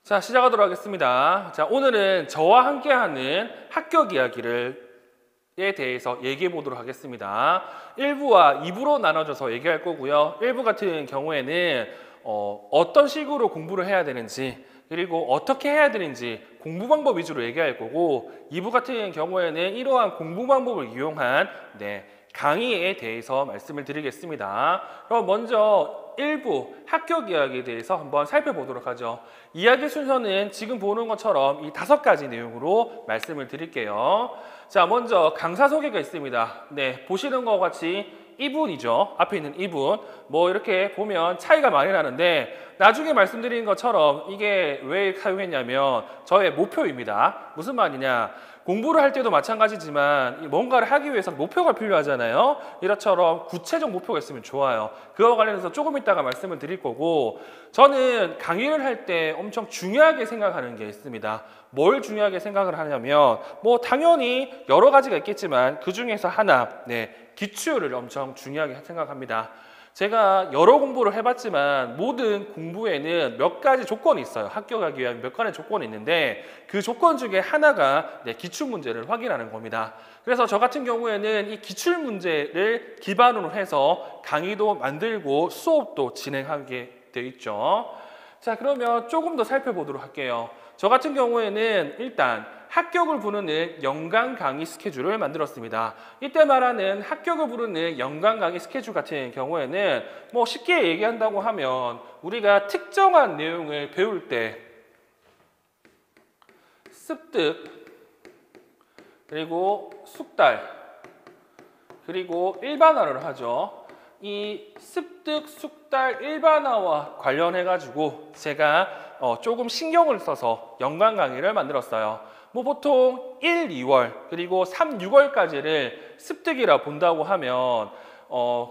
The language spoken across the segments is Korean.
자, 시작하도록 하겠습니다. 자, 오늘은 저와 함께하는 합격 이야기에 대해서 얘기해 보도록 하겠습니다. 1부와 2부로 나눠져서 얘기할 거고요. 1부 같은 경우에는 어떤 식으로 공부를 해야 되는지, 그리고 어떻게 해야 되는지 공부 방법 위주로 얘기할 거고, 2부 같은 경우에는 이러한 공부 방법을 이용한 강의에 대해서 말씀을 드리겠습니다. 그럼 먼저 1부 합격 이야기에 대해서 한번 살펴보도록 하죠. 이야기 순서는 지금 보는 것처럼 이 5가지 내용으로 말씀을 드릴게요. 자, 먼저 강사 소개가 있습니다. 보시는 것 같이 이분이죠. 앞에 있는 이분. 뭐 이렇게 보면 차이가 많이 나는데 나중에 말씀드린 것처럼 이게 왜 사용했냐면 저의 목표입니다. 무슨 말이냐? 공부를 할 때도 마찬가지지만 뭔가를 하기 위해서는 목표가 필요하잖아요. 이처럼 구체적 목표가 있으면 좋아요. 그와 관련해서 조금 이따가 말씀을 드릴 거고, 저는 강의를 할 때 엄청 중요하게 생각하는 게 있습니다. 뭘 중요하게 생각을 하냐면 뭐 당연히 여러 가지가 있겠지만 그 중에서 하나, 기출을 엄청 중요하게 생각합니다. 제가 여러 공부를 해봤지만 모든 공부에는 몇 가지 조건이 있어요. 합격하기 위한 몇 가지 조건이 있는데 그 조건 중에 하나가 기출 문제를 확인하는 겁니다. 그래서 저 같은 경우에는 이 기출 문제를 기반으로 해서 강의도 만들고 수업도 진행하게 되어 있죠. 자, 그러면 조금 더 살펴보도록 할게요. 저 같은 경우에는 일단 합격을 부르는 연간 강의 스케줄을 만들었습니다. 이때 말하는 합격을 부르는 연간 강의 스케줄 같은 경우에는 뭐 쉽게 얘기한다고 하면 우리가 특정한 내용을 배울 때 습득, 그리고 숙달, 그리고 일반화를 하죠. 이 습득, 숙달, 일반화와 관련해가지고 제가 조금 신경을 써서 연간 강의를 만들었어요. 뭐 보통 1, 2월 그리고 3, 6월까지를 습득이라 본다고 하면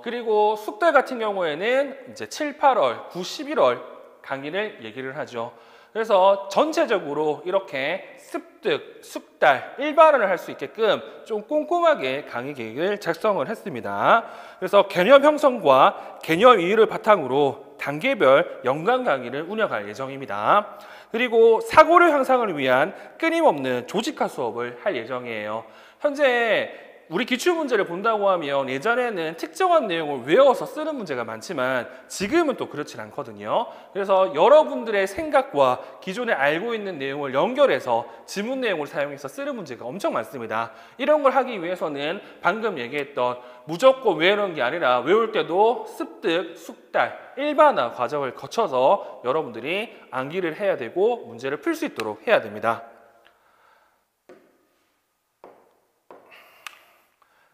그리고 숙달 같은 경우에는 이제 7, 8월, 9, 11월 강의를 얘기를 하죠. 그래서 전체적으로 이렇게 습득, 숙달, 일반화를 할 수 있게끔 좀 꼼꼼하게 강의 계획을 작성을 했습니다. 그래서 개념 형성과 개념 이해를 바탕으로 단계별 연간 강의를 운영할 예정입니다. 그리고 사고력 향상을 위한 끊임없는 조직화 수업을 할 예정이에요. 현재 우리 기출문제를 본다고 하면 예전에는 특정한 내용을 외워서 쓰는 문제가 많지만 지금은 또 그렇진 않거든요. 그래서 여러분들의 생각과 기존에 알고 있는 내용을 연결해서 지문 내용을 사용해서 쓰는 문제가 엄청 많습니다. 이런 걸 하기 위해서는 방금 얘기했던 무조건 외우는 게 아니라 외울 때도 습득, 숙달, 일반화 과정을 거쳐서 여러분들이 암기를 해야 되고 문제를 풀 수 있도록 해야 됩니다.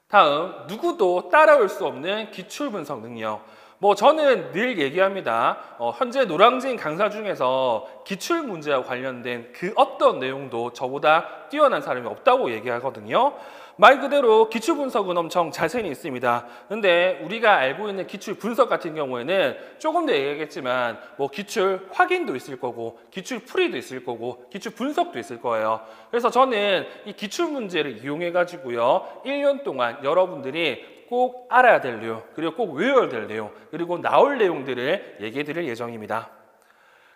다음, 누구도 따라올 수 없는 기출 분석 능력. 뭐 저는 늘 얘기합니다. 현재 노량진 강사 중에서 기출 문제와 관련된 그 어떤 내용도 저보다 뛰어난 사람이 없다고 얘기하거든요. 말 그대로 기출 분석은 엄청 자신이 있습니다. 근데 우리가 알고 있는 기출 분석 같은 경우에는 조금 더 얘기하겠지만 뭐 기출 확인도 있을 거고 기출 풀이도 있을 거고 기출 분석도 있을 거예요. 그래서 저는 이 기출 문제를 이용해 가지고요 1년 동안 여러분들이 꼭 알아야 될 내용, 그리고 꼭 외워야 될 내용, 그리고 나올 내용들을 얘기해 드릴 예정입니다.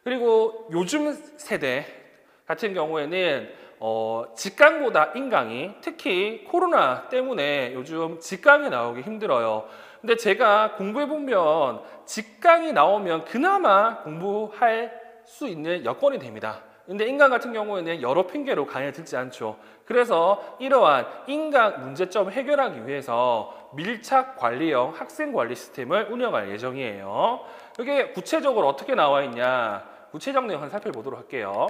그리고 요즘 세대 같은 경우에는 직강보다 인강이, 특히 코로나 때문에 요즘 직강이 나오기 힘들어요. 근데 제가 공부해보면 직강이 나오면 그나마 공부할 수 있는 여건이 됩니다. 근데 인강 같은 경우에는 여러 핑계로 강의를 듣지 않죠. 그래서 이러한 인강 문제점 해결하기 위해서 밀착 관리형 학생 관리 시스템을 운영할 예정이에요. 이게 구체적으로 어떻게 나와 있냐, 구체적 내용 한번 살펴보도록 할게요.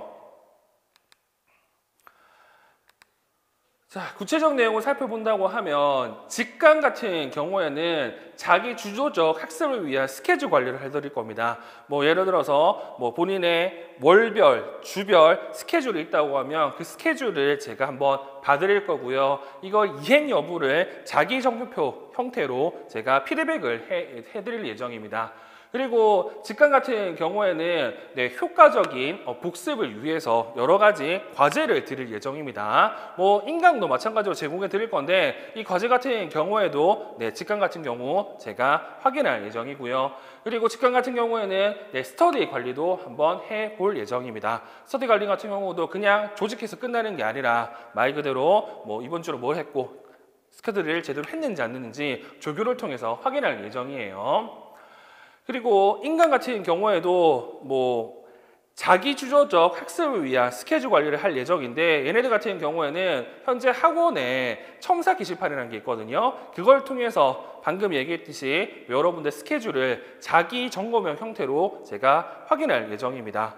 자, 구체적 내용을 살펴본다고 하면 직강 같은 경우에는 자기 주도적 학습을 위한 스케줄 관리를 해드릴 겁니다. 뭐 예를 들어서 뭐 본인의 월별, 주별 스케줄이 있다고 하면 그 스케줄을 제가 한번 봐드릴 거고요. 이거 이행 여부를 자기 성적표 형태로 제가 피드백을 해드릴 예정입니다. 그리고 직관 같은 경우에는 효과적인 복습을 위해서 여러 가지 과제를 드릴 예정입니다. 뭐 인강도 마찬가지로 제공해 드릴 건데 이 과제 같은 경우에도 직관 같은 경우 제가 확인할 예정이고요. 그리고 직관 같은 경우에는 스터디 관리도 한번 해볼 예정입니다. 스터디 관리 같은 경우도 그냥 조직해서 끝나는 게 아니라 말 그대로 뭐 이번 주로 뭘 했고 스케줄을 제대로 했는지 안 했는지 조교를 통해서 확인할 예정이에요. 그리고 인강 같은 경우에도 뭐 자기 주도적 학습을 위한 스케줄 관리를 할 예정인데 얘네들 같은 경우에는 현재 학원에 첨사 게시판이라는 게 있거든요. 그걸 통해서 방금 얘기했듯이 여러분들 스케줄을 자기 점검형 형태로 제가 확인할 예정입니다.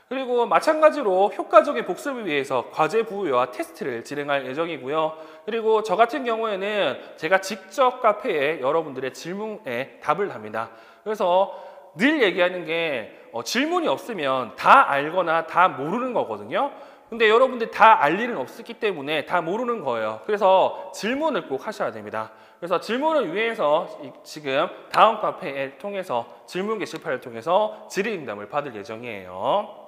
그리고 마찬가지로 효과적인 복습을 위해서 과제 부여와 테스트를 진행할 예정이고요. 그리고 저 같은 경우에는 제가 직접 카페에 여러분들의 질문에 답을 합니다. 그래서 늘 얘기하는 게 질문이 없으면 다 알거나 다 모르는 거거든요. 근데 여러분들 다 알 일은 없었기 때문에 다 모르는 거예요. 그래서 질문을 꼭 하셔야 됩니다. 그래서 질문을 위해서 지금 다음 카페에 통해서 질문 게시판을 통해서 질의응답을 받을 예정이에요.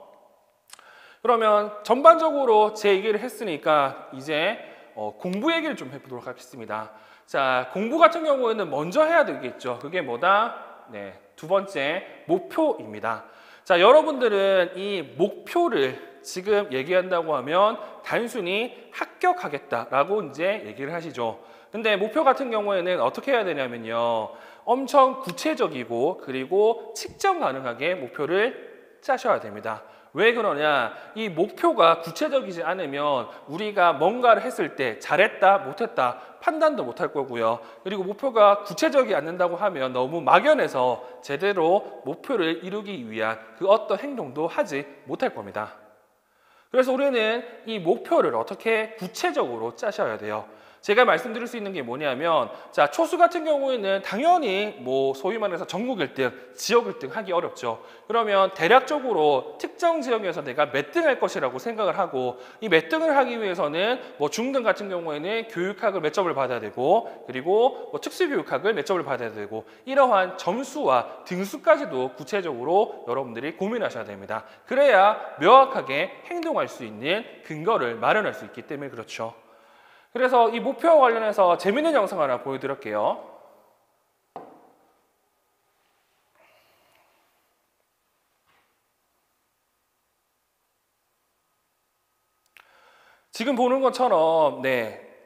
그러면 전반적으로 제 얘기를 했으니까 이제 공부 얘기를 좀 해보도록 하겠습니다. 자, 공부 같은 경우에는 먼저 해야 되겠죠. 그게 뭐다? 두 번째, 목표입니다. 자, 여러분들은 이 목표를 지금 얘기한다고 하면 단순히 합격하겠다라고 이제 얘기를 하시죠. 근데 목표 같은 경우에는 어떻게 해야 되냐면요. 엄청 구체적이고 그리고 측정 가능하게 목표를 짜셔야 됩니다. 왜 그러냐? 이 목표가 구체적이지 않으면 우리가 뭔가를 했을 때 잘했다, 못했다 판단도 못할 거고요. 그리고 목표가 구체적이 않는다고 하면 너무 막연해서 제대로 목표를 이루기 위한 그 어떤 행동도 하지 못할 겁니다. 그래서 우리는 이 목표를 어떻게 구체적으로 짜셔야 돼요. 제가 말씀드릴 수 있는 게 뭐냐면, 자, 초수 같은 경우에는 당연히 뭐 소위 말해서 전국 1등, 지역 1등 하기 어렵죠. 그러면 대략적으로 특정 지역에서 내가 몇 등 할 것이라고 생각을 하고, 이 몇 등을 하기 위해서는 뭐 중등 같은 경우에는 교육학을 몇 점을 받아야 되고, 그리고 뭐 특수교육학을 몇 점을 받아야 되고, 이러한 점수와 등수까지도 구체적으로 여러분들이 고민하셔야 됩니다. 그래야 명확하게 행동할 수 있는 근거를 마련할 수 있기 때문에 그렇죠. 그래서 이 목표와 관련해서 재밌는 영상 하나 보여드릴게요. 지금 보는 것처럼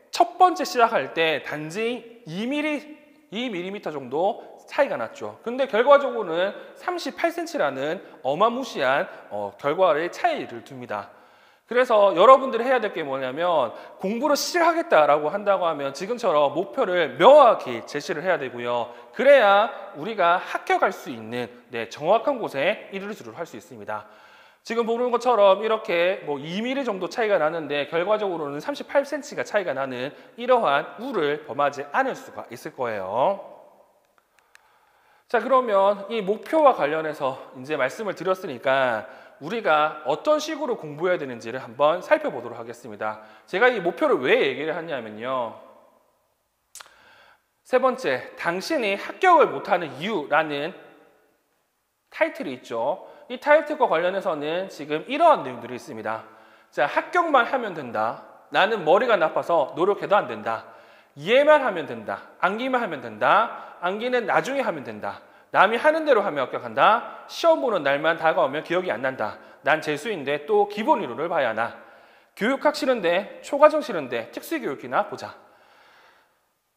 첫 번째 시작할 때 단지 2mm 정도 차이가 났죠. 근데 결과적으로는 38cm라는 어마무시한 결과의 차이를 둡니다. 그래서 여러분들이 해야 될 게 뭐냐면 공부를 시작하겠다라고 한다고 하면 지금처럼 목표를 명확히 제시를 해야 되고요. 그래야 우리가 합격할 수 있는 정확한 곳에 이르도록 할 수 있습니다. 지금 보는 것처럼 이렇게 뭐 2mm 정도 차이가 나는데 결과적으로는 38cm가 차이가 나는 이러한 우를 범하지 않을 수가 있을 거예요. 자, 그러면 이 목표와 관련해서 이제 말씀을 드렸으니까 우리가 어떤 식으로 공부해야 되는지를 한번 살펴보도록 하겠습니다. 제가 이 목표를 왜 얘기를 하냐면요. 세 번째, 당신이 합격을 못하는 이유라는 타이틀이 있죠. 이 타이틀과 관련해서는 지금 이러한 내용들이 있습니다. 자, 합격만 하면 된다. 나는 머리가 나빠서 노력해도 안 된다. 이해만 하면 된다. 암기만 하면 된다. 암기는 나중에 하면 된다. 남이 하는 대로 하면 합격한다. 시험 보는 날만 다가오면 기억이 안 난다. 난 재수인데 또 기본 이론을 봐야 하나. 교육학 싫은데 초과정 싫은데 특수교육이나 보자.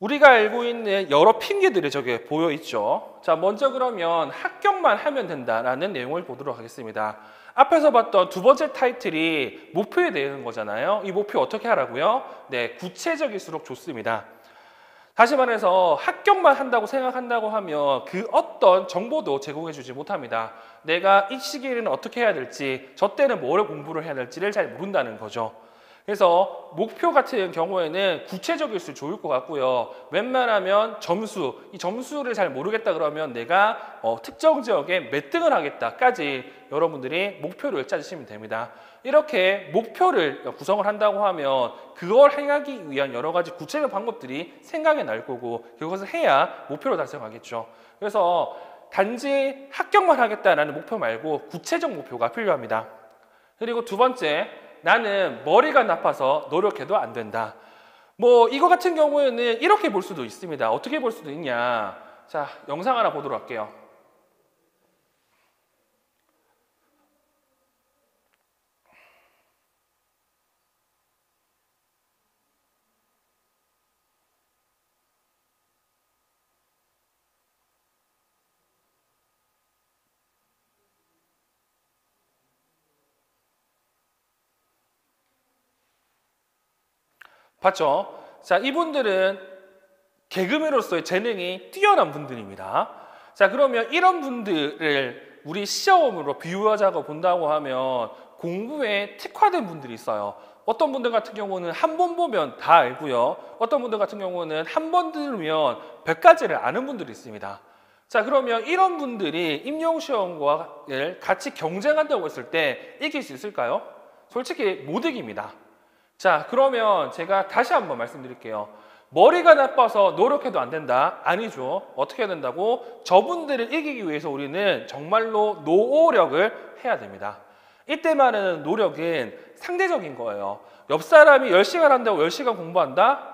우리가 알고 있는 여러 핑계들이 저게 보여 있죠. 자, 먼저 그러면 합격만 하면 된다라는 내용을 보도록 하겠습니다. 앞에서 봤던 두 번째 타이틀이 목표에 대한 거잖아요. 이 목표 어떻게 하라고요? 구체적일수록 좋습니다. 다시 말해서 합격만 한다고 생각한다고 하면 그 어떤 정보도 제공해 주지 못합니다. 내가 이 시기에는 어떻게 해야 될지, 저 때는 뭐를 공부를 해야 될지를 잘 모른다는 거죠. 그래서 목표 같은 경우에는 구체적일수록 좋을 것 같고요. 웬만하면 이 점수를 잘 모르겠다 그러면 내가 특정 지역에 몇 등을 하겠다까지 여러분들이 목표를 짜주시면 됩니다. 이렇게 목표를 구성을 한다고 하면 그걸 행하기 위한 여러 가지 구체적 방법들이 생각이 날 거고 그것을 해야 목표를 달성하겠죠. 그래서 단지 합격만 하겠다라는 목표 말고 구체적 목표가 필요합니다. 그리고 두 번째, 나는 머리가 나빠서 노력해도 안 된다. 뭐 이거 같은 경우에는 이렇게 볼 수도 있습니다. 어떻게 볼 수도 있냐? 자, 영상 하나 보도록 할게요. 봤죠? 자, 이분들은 개그맨으로서의 재능이 뛰어난 분들입니다. 자, 그러면 이런 분들을 우리 시험으로 비유하자고 본다고 하면 공부에 특화된 분들이 있어요. 어떤 분들 같은 경우는 한 번 보면 다 알고요. 어떤 분들 같은 경우는 한 번 들으면 100가지를 아는 분들이 있습니다. 자, 그러면 이런 분들이 임용시험과 같이 경쟁한다고 했을 때 이길 수 있을까요? 솔직히 못 이깁니다. 자, 그러면 제가 다시 한번 말씀드릴게요. 머리가 나빠서 노력해도 안 된다? 아니죠. 어떻게 해야 된다고? 저분들을 이기기 위해서 우리는 정말로 노력을 해야 됩니다. 이때 말하는 노력은 상대적인 거예요. 옆 사람이 10시간 한다고 10시간 공부한다?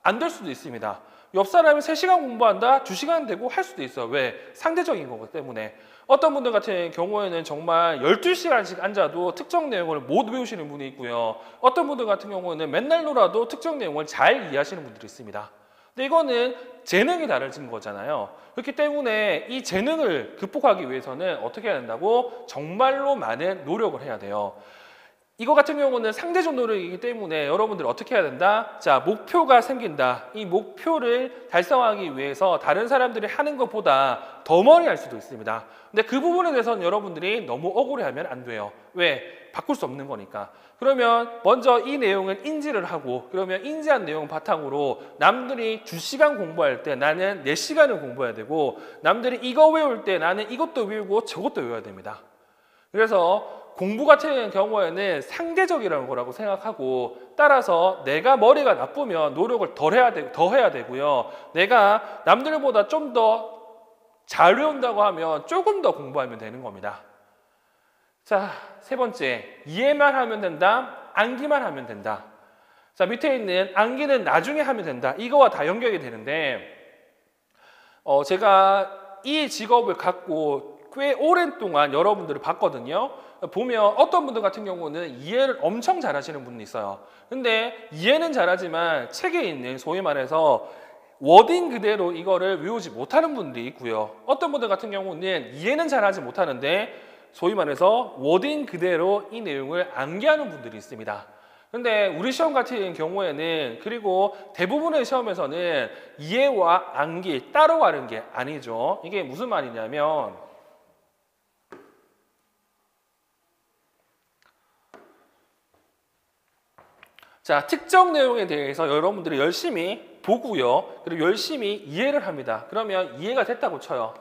안 될 수도 있습니다. 옆 사람이 3시간 공부한다? 2시간 되고 할 수도 있어요. 왜? 상대적인 거기 때문에. 어떤 분들 같은 경우에는 정말 12시간씩 앉아도 특정 내용을 못 외우시는 분이 있고요. 어떤 분들 같은 경우에는 맨날 놀아도 특정 내용을 잘 이해하시는 분들이 있습니다. 근데 이거는 재능이 다르진 거잖아요. 그렇기 때문에 이 재능을 극복하기 위해서는 어떻게 해야 된다고? 정말로 많은 노력을 해야 돼요. 이거 같은 경우는 상대적 노력이기 때문에 여러분들 어떻게 해야 된다? 자, 목표가 생긴다. 이 목표를 달성하기 위해서 다른 사람들이 하는 것보다 더 멀리 할 수도 있습니다. 근데 그 부분에 대해서는 여러분들이 너무 억울해하면 안 돼요. 왜? 바꿀 수 없는 거니까. 그러면 먼저 이 내용을 인지를 하고, 그러면 인지한 내용 바탕으로 남들이 2시간 공부할 때 나는 4시간을 공부해야 되고, 남들이 이거 외울 때 나는 이것도 외우고 저것도 외워야 됩니다. 그래서 공부 같은 경우에는 상대적이라는 거라고 생각하고, 따라서 내가 머리가 나쁘면 노력을 더 해야 되고요. 내가 남들보다 좀 더 잘 외운다고 하면 조금 더 공부하면 되는 겁니다. 자, 세 번째, 이해만 하면 된다, 암기만 하면 된다. 자, 밑에 있는 암기는 나중에 하면 된다. 이거와 다 연결이 되는데, 제가 이 직업을 갖고 꽤 오랜 동안 여러분들을 봤거든요. 보면 어떤 분들 같은 경우는 이해를 엄청 잘하시는 분이 있어요. 근데 이해는 잘하지만 책에 있는 소위 말해서 워딩 그대로 이거를 외우지 못하는 분들이 있고요. 어떤 분들 같은 경우는 이해는 잘하지 못하는데 소위 말해서 워딩 그대로 이 내용을 암기하는 분들이 있습니다. 근데 우리 시험 같은 경우에는, 그리고 대부분의 시험에서는 이해와 암기 따로 가는 게 아니죠. 이게 무슨 말이냐면, 자, 특정 내용에 대해서 여러분들이 열심히 보고요. 그리고 열심히 이해를 합니다. 그러면 이해가 됐다고 쳐요.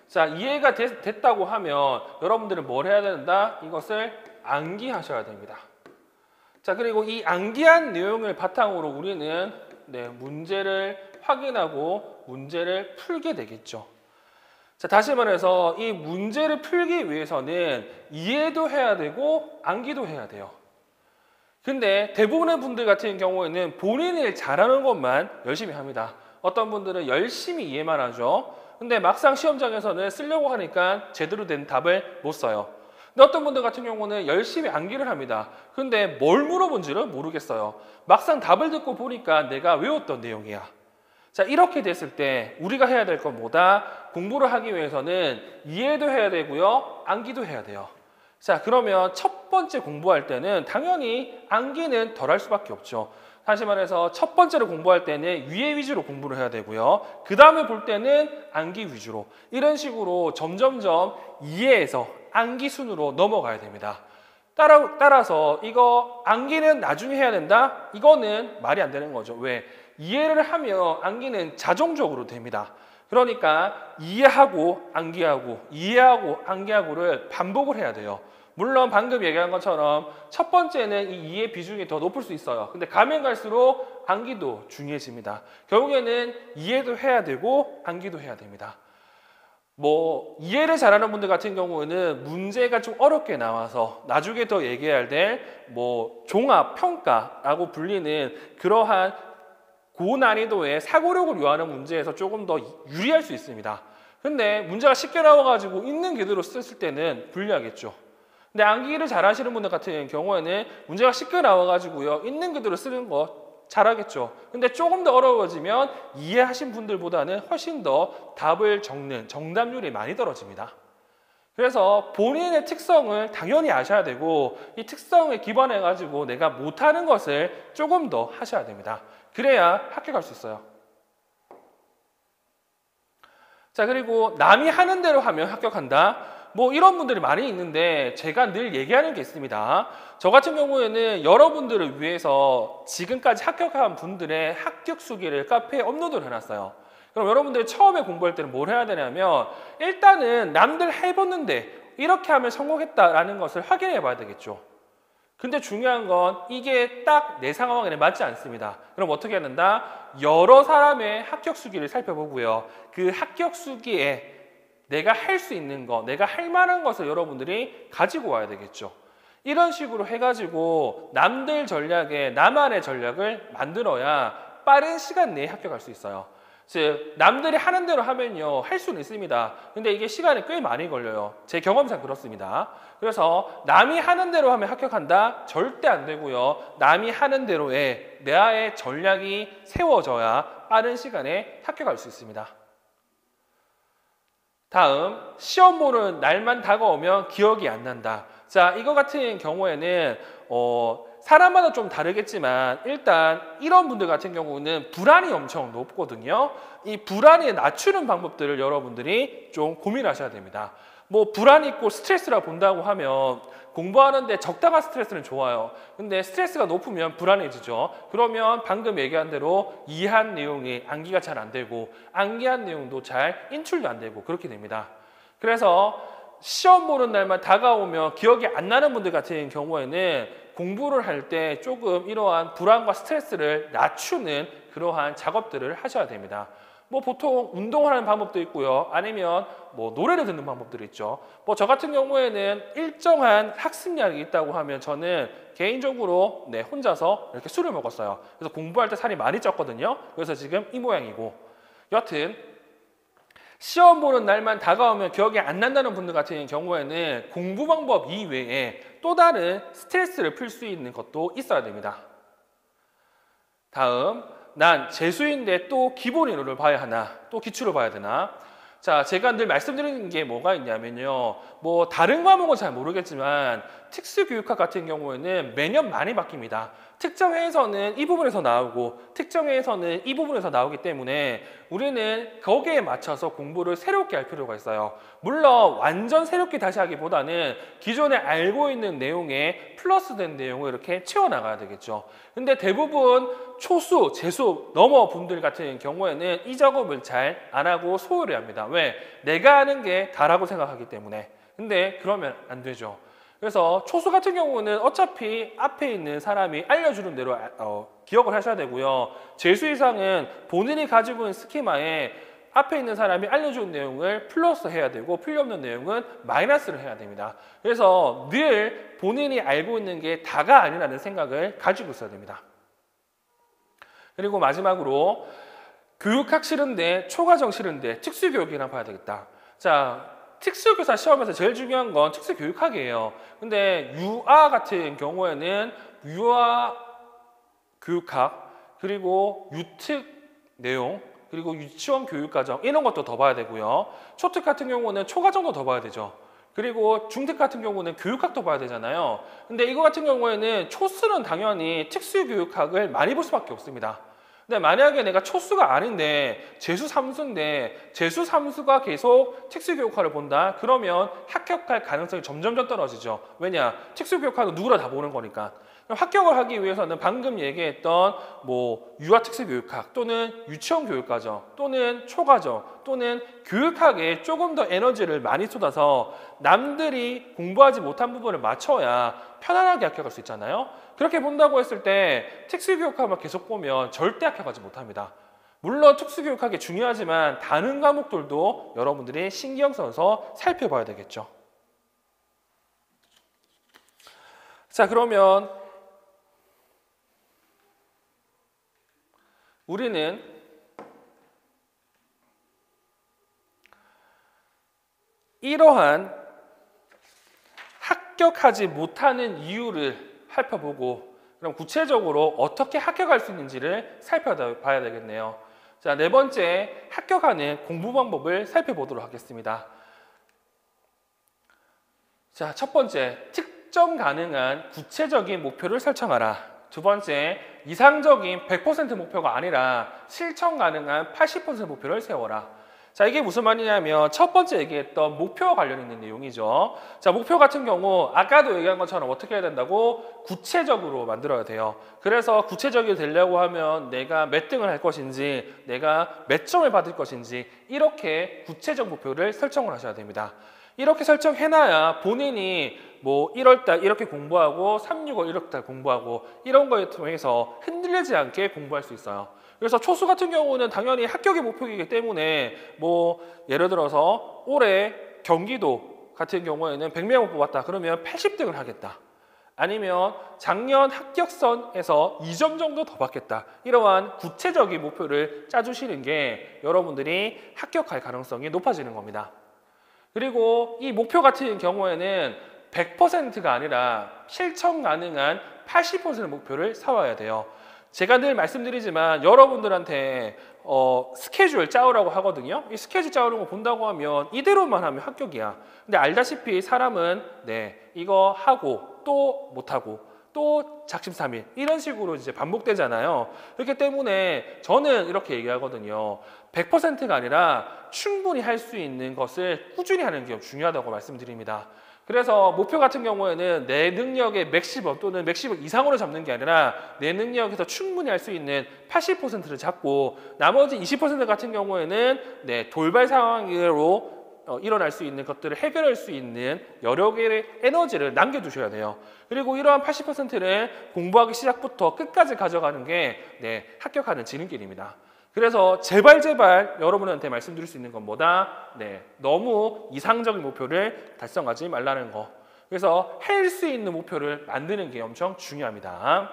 자, 이해가 됐다고 하면 여러분들은 뭘 해야 된다? 이것을 암기하셔야 됩니다. 자, 그리고 이 암기한 내용을 바탕으로 우리는 문제를 확인하고 문제를 풀게 되겠죠. 자, 다시 말해서 이 문제를 풀기 위해서는 이해도 해야 되고 암기도 해야 돼요. 근데 대부분의 분들 같은 경우에는 본인이 잘하는 것만 열심히 합니다. 어떤 분들은 열심히 이해만 하죠. 근데 막상 시험장에서는 쓰려고 하니까 제대로 된 답을 못 써요. 근데 어떤 분들 같은 경우는 열심히 암기를 합니다. 근데 뭘 물어본지를 모르겠어요. 막상 답을 듣고 보니까 내가 외웠던 내용이야. 자, 이렇게 됐을 때 우리가 해야 될 건 뭐다? 공부를 하기 위해서는 이해도 해야 되고요, 암기도 해야 돼요. 자, 그러면 첫 번째 공부할 때는 당연히 암기는 덜 할 수밖에 없죠. 다시 말해서 첫 번째로 공부할 때는 위에 위주로 공부를 해야 되고요. 그 다음에 볼 때는 암기 위주로. 이런 식으로 점점점 이해에서 암기 순으로 넘어가야 됩니다. 따라서 이거 암기는 나중에 해야 된다? 이거는 말이 안 되는 거죠. 왜? 이해를 하면 암기는 자동적으로 됩니다. 그러니까 이해하고 암기하고 이해하고 암기하고를 반복을 해야 돼요. 물론 방금 얘기한 것처럼 첫 번째는 이 이해 비중이 더 높을 수 있어요. 근데 가면 갈수록 암기도 중요해집니다. 결국에는 이해도 해야 되고 암기도 해야 됩니다. 뭐 이해를 잘하는 분들 같은 경우에는 문제가 좀 어렵게 나와서 나중에 더 얘기해야 될 뭐 종합 평가라고 불리는 그러한 고난이도의 사고력을 요하는 문제에서 조금 더 유리할 수 있습니다. 근데 문제가 쉽게 나와가지고 있는 그대로 썼을 때는 불리하겠죠. 근데 암기를 잘 하시는 분들 같은 경우에는 문제가 쉽게 나와가지고요, 있는 그대로 쓰는 거 잘하겠죠. 근데 조금 더 어려워지면 이해하신 분들보다는 훨씬 더 답을 적는 정답률이 많이 떨어집니다. 그래서 본인의 특성을 당연히 아셔야 되고, 이 특성에 기반해 가지고 내가 못하는 것을 조금 더 하셔야 됩니다. 그래야 합격할 수 있어요. 자, 그리고 남이 하는 대로 하면 합격한다. 뭐 이런 분들이 많이 있는데 제가 늘 얘기하는 게 있습니다. 저 같은 경우에는 여러분들을 위해서 지금까지 합격한 분들의 합격 수기를 카페에 업로드를 해놨어요. 그럼 여러분들이 처음에 공부할 때는 뭘 해야 되냐면, 일단은 남들 해봤는데 이렇게 하면 성공했다라는 것을 확인해 봐야 되겠죠. 근데 중요한 건 이게 딱 내 상황에는 맞지 않습니다. 그럼 어떻게 해야 된다? 여러 사람의 합격 수기를 살펴보고요, 그 합격 수기에 내가 할 수 있는 거, 내가 할 만한 것을 여러분들이 가지고 와야 되겠죠. 이런 식으로 해가지고 남들 전략에 나만의 전략을 만들어야 빠른 시간 내에 합격할 수 있어요. 즉, 남들이 하는 대로 하면요, 할 수는 있습니다. 근데 이게 시간이 꽤 많이 걸려요. 제 경험상 그렇습니다. 그래서 남이 하는 대로 하면 합격한다? 절대 안 되고요. 남이 하는 대로의 나의 전략이 세워져야 빠른 시간에 합격할 수 있습니다. 다음, 시험 보는 날만 다가오면 기억이 안 난다. 자, 이거 같은 경우에는 사람마다 좀 다르겠지만 일단 이런 분들 같은 경우는 불안이 엄청 높거든요. 이 불안을 낮추는 방법들을 여러분들이 좀 고민하셔야 됩니다. 뭐 불안이 있고 스트레스라 본다고 하면 공부하는데 적당한 스트레스는 좋아요. 근데 스트레스가 높으면 불안해지죠. 그러면 방금 얘기한 대로 이해한 내용이 암기가 잘 안 되고 암기한 내용도 잘 인출도 안 되고 그렇게 됩니다. 그래서 시험 보는 날만 다가오면 기억이 안 나는 분들 같은 경우에는 공부를 할 때 조금 이러한 불안과 스트레스를 낮추는 그러한 작업들을 하셔야 됩니다. 뭐 보통 운동을 하는 방법도 있고요. 아니면 뭐 노래를 듣는 방법들이 있죠. 뭐 저 같은 경우에는 일정한 학습량이 있다고 하면 저는 개인적으로 혼자서 이렇게 술을 먹었어요. 그래서 공부할 때 살이 많이 쪘거든요. 그래서 지금 이 모양이고, 여튼 시험 보는 날만 다가오면 기억이 안 난다는 분들 같은 경우에는 공부 방법 이외에 또 다른 스트레스를 풀 수 있는 것도 있어야 됩니다. 다음, 난 재수인데 또 기본 이론을 봐야 하나, 또 기출을 봐야 되나? 자, 제가 늘 말씀드리는 게 뭐가 있냐면요, 뭐 다른 과목은 잘 모르겠지만 특수교육학 같은 경우에는 매년 많이 바뀝니다. 특정 회에서는 이 부분에서 나오고 특정 회에서는 이 부분에서 나오기 때문에 우리는 거기에 맞춰서 공부를 새롭게 할 필요가 있어요. 물론 완전 새롭게 다시 하기보다는 기존에 알고 있는 내용에 플러스된 내용을 이렇게 채워나가야 되겠죠. 근데 대부분 초수, 재수 넘어 분들 같은 경우에는 이 작업을 잘 안 하고 소홀히 합니다. 왜? 내가 하는 게 다라고 생각하기 때문에. 근데 그러면 안 되죠. 그래서 초수 같은 경우는 어차피 앞에 있는 사람이 알려주는 대로 기억을 하셔야 되고요. 재수 이상은 본인이 가지고 있는 스키마에 앞에 있는 사람이 알려주는 내용을 플러스 해야 되고 필요 없는 내용은 마이너스를 해야 됩니다. 그래서 늘 본인이 알고 있는 게 다가 아니라는 생각을 가지고 있어야 됩니다. 그리고 마지막으로 교육학 싫은데 초과정 싫은데 특수교육이나 봐야 되겠다. 자, 특수교사 시험에서 제일 중요한 건 특수교육학이에요. 근데 유아 같은 경우에는 유아 교육학, 그리고 유특 내용, 그리고 유치원 교육과정 이런 것도 더 봐야 되고요. 초특 같은 경우는 초과정도 더 봐야 되죠. 그리고 중특 같은 경우는 교육학도 봐야 되잖아요. 근데 이거 같은 경우에는 초수는 당연히 특수교육학을 많이 볼 수밖에 없습니다. 근데 만약에 내가 초수가 아닌데 재수 3수인데 재수 3수가 계속 특수교육학을 본다? 그러면 합격할 가능성이 점점점 떨어지죠. 왜냐? 특수교육학은 누구나 다 보는 거니까. 합격을 하기 위해서는 방금 얘기했던 뭐 유아 특수교육학 또는 유치원 교육과정 또는 초과정 또는 교육학에 조금 더 에너지를 많이 쏟아서 남들이 공부하지 못한 부분을 맞춰야 편안하게 합격할 수 있잖아요. 그렇게 본다고 했을 때 특수교육학만 계속 보면 절대 합격하지 못합니다. 물론 특수교육학이 중요하지만 다른 과목들도 여러분들이 신경 써서 살펴봐야 되겠죠. 자, 그러면 우리는 이러한 합격하지 못하는 이유를 살펴보고 그럼 구체적으로 어떻게 합격할 수 있는지를 살펴봐야 되겠네요. 자, 네 번째, 합격하는 공부 방법을 살펴보도록 하겠습니다. 자, 첫 번째, 특정 가능한 구체적인 목표를 설정하라. 두 번째, 이상적인 100% 목표가 아니라 실천 가능한 80% 목표를 세워라. 자, 이게 무슨 말이냐면 첫 번째 얘기했던 목표와 관련 있는 내용이죠. 자, 목표 같은 경우 아까도 얘기한 것처럼 어떻게 해야 된다고? 구체적으로 만들어야 돼요. 그래서 구체적이 되려고 하면 내가 몇 등을 할 것인지, 내가 몇 점을 받을 것인지 이렇게 구체적 목표를 설정을 하셔야 됩니다. 이렇게 설정해놔야 본인이 뭐 1월달 이렇게 공부하고 3, 6월 1월달 공부하고 이런 거에 통해서 흔들리지 않게 공부할 수 있어요. 그래서 초수 같은 경우는 당연히 합격의 목표이기 때문에 뭐 예를 들어서 올해 경기도 같은 경우에는 100명을 뽑았다. 그러면 80등을 하겠다. 아니면 작년 합격선에서 2점 정도 더 받겠다. 이러한 구체적인 목표를 짜주시는 게 여러분들이 합격할 가능성이 높아지는 겁니다. 그리고 이 목표 같은 경우에는 100%가 아니라 실천 가능한 80% 목표를 세워야 돼요. 제가 늘 말씀드리지만 여러분들한테 스케줄 짜오라고 하거든요. 이 스케줄 짜오는 거 본다고 하면 이대로만 하면 합격이야. 근데 알다시피 사람은 이거 하고 또 못하고 또 작심삼일 이런 식으로 이제 반복되잖아요. 그렇기 때문에 저는 이렇게 얘기하거든요. 100%가 아니라 충분히 할 수 있는 것을 꾸준히 하는 게 중요하다고 말씀드립니다. 그래서 목표 같은 경우에는 내 능력의 맥시멈 또는 맥시멈 이상으로 잡는 게 아니라 내 능력에서 충분히 할 수 있는 80%를 잡고 나머지 20% 같은 경우에는 돌발 상황으로 일어날 수 있는 것들을 해결할 수 있는 여러 개의 에너지를 남겨두셔야 돼요. 그리고 이러한 80%를 공부하기 시작부터 끝까지 가져가는 게 합격하는 지름길입니다. 그래서 제발 여러분한테 말씀드릴 수 있는 건 뭐다? 너무 이상적인 목표를 달성하지 말라는 거. 그래서 할 수 있는 목표를 만드는 게 엄청 중요합니다.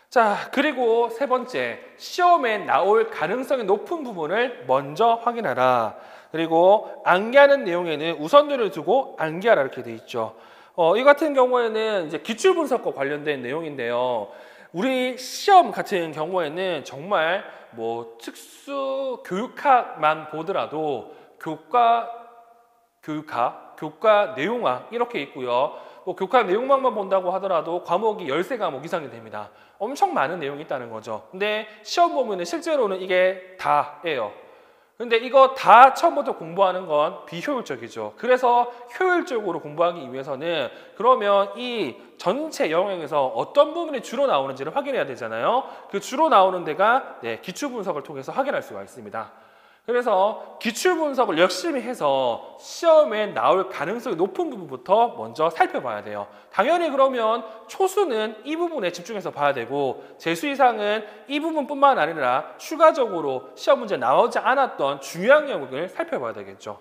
자, 그리고 세 번째, 시험에 나올 가능성이 높은 부분을 먼저 확인하라. 그리고 암기하는 내용에는 우선순위를 두고 암기하라 이렇게 돼 있죠. 이 같은 경우에는 이제 기출 분석과 관련된 내용인데요. 우리 시험 같은 경우에는 정말 뭐 특수 교육학만 보더라도 교과 내용학 이렇게 있고요. 뭐 교과 내용학만 본다고 하더라도 과목이 13과목 이상이 됩니다. 엄청 많은 내용이 있다는 거죠. 근데 시험 보면은 실제로는 이게 다예요. 근데 이거 다 처음부터 공부하는 건 비효율적이죠. 그래서 효율적으로 공부하기 위해서는 그러면 이 전체 영역에서 어떤 부분이 주로 나오는지를 확인해야 되잖아요. 그 주로 나오는 데가 기출 분석을 통해서 확인할 수가 있습니다. 그래서 기출 분석을 열심히 해서 시험에 나올 가능성이 높은 부분부터 먼저 살펴봐야 돼요. 당연히 그러면 초수는 이 부분에 집중해서 봐야 되고 재수 이상은 이 부분뿐만 아니라 추가적으로 시험 문제에 나오지 않았던 중요한 영역을 살펴봐야 되겠죠.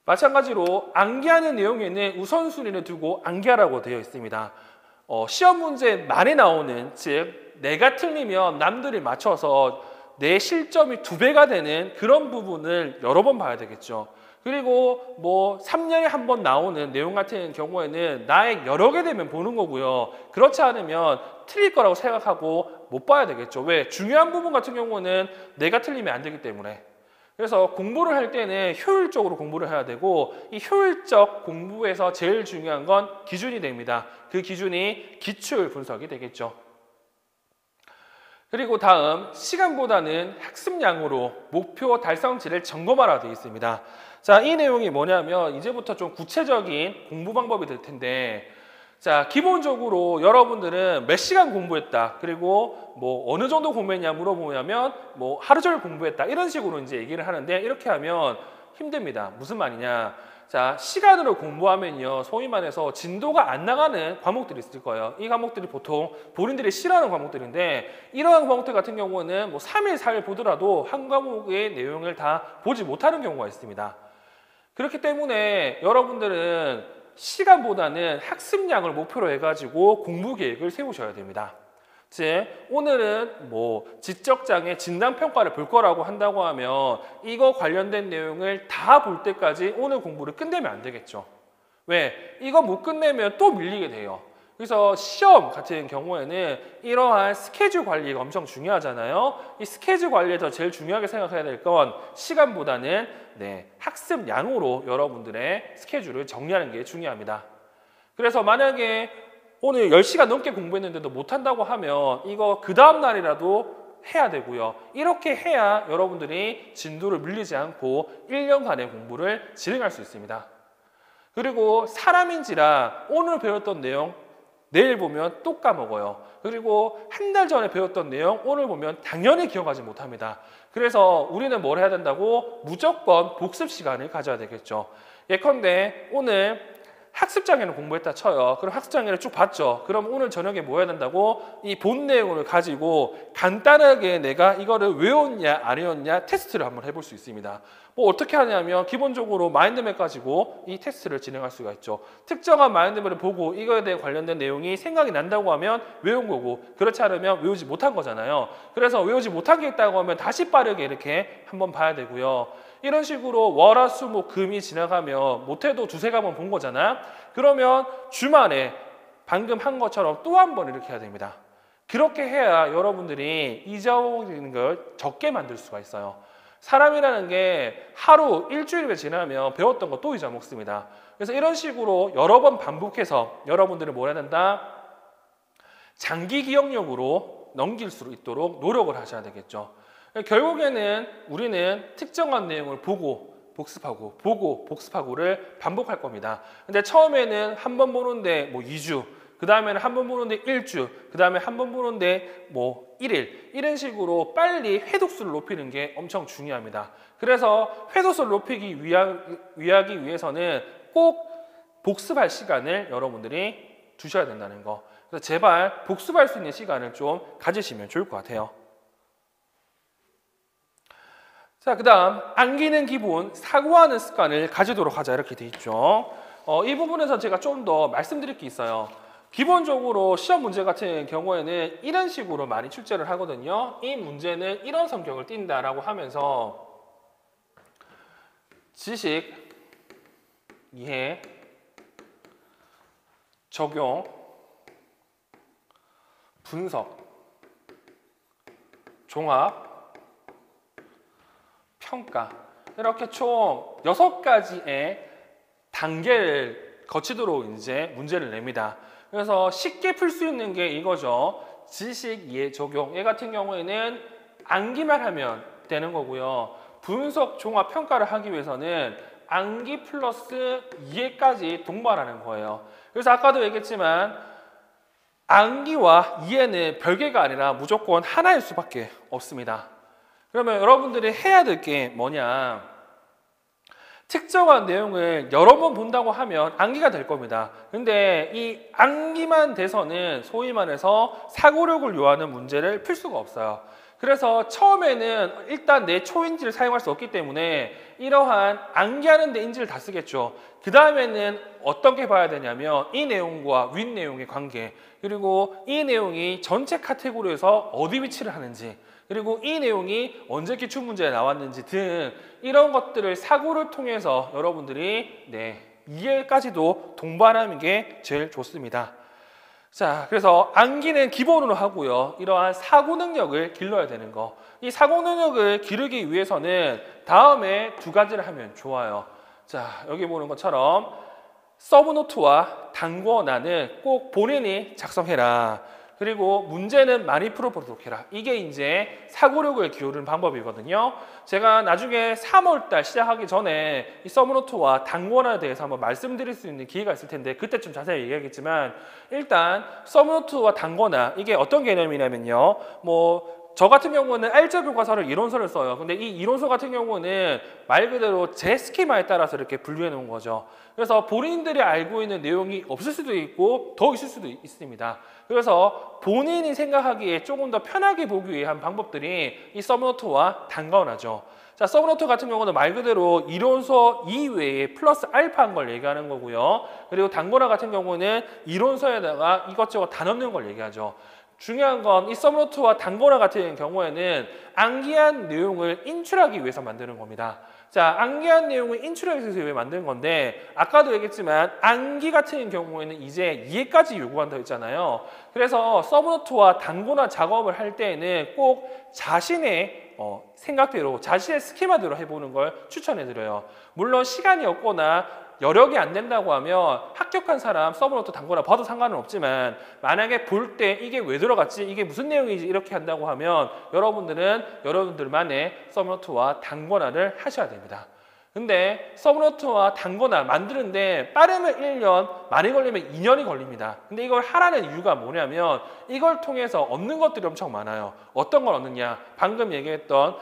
마찬가지로 암기하는 내용에는 우선순위를 두고 암기하라고 되어 있습니다. 시험 문제 많이 나오는, 즉 내가 틀리면 남들이 맞춰서 내 실점이 2배가 되는 그런 부분을 여러 번 봐야 되겠죠. 그리고 뭐 3년에 한 번 나오는 내용 같은 경우에는 나의 여러 개 되면 보는 거고요. 그렇지 않으면 틀릴 거라고 생각하고 못 봐야 되겠죠. 왜? 중요한 부분 같은 경우는 내가 틀리면 안 되기 때문에. 그래서 공부를 할 때는 효율적으로 공부를 해야 되고 이 효율적 공부에서 제일 중요한 건 기준이 됩니다. 그 기준이 기출 분석이 되겠죠. 그리고 다음, 시간보다는 학습량으로 목표 달성치를 점검하라 되어 있습니다. 자, 이 내용이 뭐냐면 이제부터 좀 구체적인 공부 방법이 될 텐데, 자, 기본적으로 여러분들은 몇 시간 공부했다, 그리고 뭐 어느 정도 공부했냐 물어보면 뭐 하루 종일 공부했다 이런 식으로 이제 얘기를 하는데, 이렇게 하면 힘듭니다. 무슨 말이냐? 자, 시간으로 공부하면요, 소위 말해서 진도가 안 나가는 과목들이 있을 거예요. 이 과목들이 보통 본인들이 싫어하는 과목들인데, 이러한 과목들 같은 경우는 뭐 3일, 4일 보더라도 한 과목의 내용을 다 보지 못하는 경우가 있습니다. 그렇기 때문에 여러분들은 시간보다는 학습량을 목표로 해가지고 공부 계획을 세우셔야 됩니다. 즉, 오늘은 뭐 지적장애 진단평가를 볼 거라고 한다고 하면 이거 관련된 내용을 다 볼 때까지 오늘 공부를 끝내면 안 되겠죠. 왜? 이거 못 끝내면 또 밀리게 돼요. 그래서 시험 같은 경우에는 이러한 스케줄 관리가 엄청 중요하잖아요. 이 스케줄 관리에서 제일 중요하게 생각해야 될 건 시간보다는 학습량으로 여러분들의 스케줄을 정리하는 게 중요합니다. 그래서 만약에 오늘 10시간 넘게 공부했는데도 못한다고 하면 이거 그 다음 날이라도 해야 되고요. 이렇게 해야 여러분들이 진도를 밀리지 않고 1년간의 공부를 진행할 수 있습니다. 그리고 사람인지라 오늘 배웠던 내용 내일 보면 또 까먹어요. 그리고 한 달 전에 배웠던 내용 오늘 보면 당연히 기억하지 못합니다. 그래서 우리는 뭘 해야 된다고? 무조건 복습 시간을 가져야 되겠죠. 예컨대 오늘 학습장애를 공부했다 쳐요. 그럼 학습장애를 쭉 봤죠. 그럼 오늘 저녁에 뭐 해야 된다고? 이 본 내용을 가지고 간단하게 내가 이거를 외웠냐 안 외웠냐 테스트를 한번 해볼 수 있습니다. 뭐 어떻게 하냐면 기본적으로 마인드맵 가지고 이 테스트를 진행할 수가 있죠. 특정한 마인드맵을 보고 이거에 대해 관련된 내용이 생각이 난다고 하면 외운 거고, 그렇지 않으면 외우지 못한 거잖아요. 그래서 외우지 못한 게 있다고 하면 다시 빠르게 이렇게 한번 봐야 되고요. 이런 식으로 월화수목 금이 지나가면 못해도 두세 과목 본 거잖아. 그러면 주말에 방금 한 것처럼 또 한 번 이렇게 해야 됩니다. 그렇게 해야 여러분들이 잊어버리는 걸 적게 만들 수가 있어요. 사람이라는 게 하루 일주일이 지나면 배웠던 거 또 잊어먹습니다. 그래서 이런 식으로 여러 번 반복해서 여러분들은 뭘 해야 된다? 장기 기억력으로 넘길 수 있도록 노력을 하셔야 되겠죠. 결국에는 우리는 특정한 내용을 보고 복습하고 보고 복습하고를 반복할 겁니다. 근데 처음에는 한 번 보는데 뭐 2주, 그 다음에는 한 번 보는데 1주, 그 다음에 한 번 보는데 뭐 1일, 이런 식으로 빨리 회독수를 높이는 게 엄청 중요합니다. 그래서 회독수를 높이기 위하기 위해서는 꼭 복습할 시간을 여러분들이 두셔야 된다는 거. 그래서 제발 복습할 수 있는 시간을 좀 가지시면 좋을 것 같아요. 자, 그 다음 암기는 기본, 사고하는 습관을 가지도록 하자 이렇게 돼 있죠. 이 부분에서 제가 좀 더 말씀드릴 게 있어요. 기본적으로 시험 문제 같은 경우에는 이런 식으로 많이 출제를 하거든요. 이 문제는 이런 성격을 띈다라고 하면서 지식, 이해, 적용, 분석, 종합, 평가, 이렇게 총 6가지의 단계를 거치도록 이제 문제를 냅니다. 그래서 쉽게 풀 수 있는 게 이거죠. 지식, 이해, 적용. 얘 같은 경우에는 암기만 하면 되는 거고요. 분석, 종합, 평가를 하기 위해서는 암기 플러스 이해까지 동반하는 거예요. 그래서 아까도 얘기했지만 암기와 이해는 별개가 아니라 무조건 하나일 수밖에 없습니다. 그러면 여러분들이 해야 될 게 뭐냐? 특정한 내용을 여러 번 본다고 하면 암기가 될 겁니다. 근데 이 암기만 돼서는 소위 말해서 사고력을 요하는 문제를 풀 수가 없어요. 그래서 처음에는 일단 내 초인지를 사용할 수 없기 때문에 이러한 암기하는 데 인지를 다 쓰겠죠. 그 다음에는 어떻게 봐야 되냐면 이 내용과 윗 내용의 관계, 그리고 이 내용이 전체 카테고리에서 어디 위치를 하는지, 그리고 이 내용이 언제 기출문제에 나왔는지 등 이런 것들을 사고를 통해서 여러분들이 이해까지도 동반하는 게 제일 좋습니다. 자, 그래서 암기는 기본으로 하고요. 이러한 사고 능력을 길러야 되는 거. 이 사고 능력을 기르기 위해서는 다음에 2가지를 하면 좋아요. 자, 여기 보는 것처럼 서브노트와 단권안은 꼭 본인이 작성해라. 그리고 문제는 많이 풀어보도록 해라. 이게 이제 사고력을 기울이는 방법이거든요. 제가 나중에 3월달 시작하기 전에 이 서브노트와 단권안에 대해서 한번 말씀드릴 수 있는 기회가 있을 텐데 그때 좀 자세히 얘기하겠지만, 일단 서브노트와 단권안, 이게 어떤 개념이냐면요. 뭐 저 같은 경우는 R자 교과서를 이론서를 써요. 근데 이 이론서 같은 경우는 말 그대로 제 스키마에 따라서 이렇게 분류해 놓은 거죠. 그래서 본인들이 알고 있는 내용이 없을 수도 있고 더 있을 수도 있습니다. 그래서 본인이 생각하기에 조금 더 편하게 보기 위한 방법들이 이 서브노트와 단거나죠. 자, 서브노트 같은 경우는 말 그대로 이론서 이외에 플러스 알파한 걸 얘기하는 거고요. 그리고 단거나 같은 경우는 이론서에다가 이것저것 다 넣는 걸 얘기하죠. 중요한 건 이 서브노트와 단거나 같은 경우에는 암기한 내용을 인출하기 위해서 만드는 겁니다. 자, 암기한 내용을 인출하기 위해서 왜 만드는 건데 아까도 얘기했지만 암기 같은 경우에는 이제 이해까지 요구한다고 했잖아요. 그래서 서브노트와 단거나 작업을 할 때에는 꼭 자신의 생각대로 자신의 스키마대로 해보는 걸 추천해드려요. 물론 시간이 없거나 여력이 안 된다고 하면 합격한 사람 서브노트 단거나 봐도 상관은 없지만 만약에 볼 때 이게 왜 들어갔지? 이게 무슨 내용이지? 이렇게 한다고 하면 여러분들은 여러분들만의 서브노트와 단거나를 하셔야 됩니다. 근데 서브노트와 단거나 만드는데 빠르면 1년, 많이 걸리면 2년이 걸립니다. 근데 이걸 하라는 이유가 뭐냐면 이걸 통해서 얻는 것들이 엄청 많아요. 어떤 걸 얻느냐? 방금 얘기했던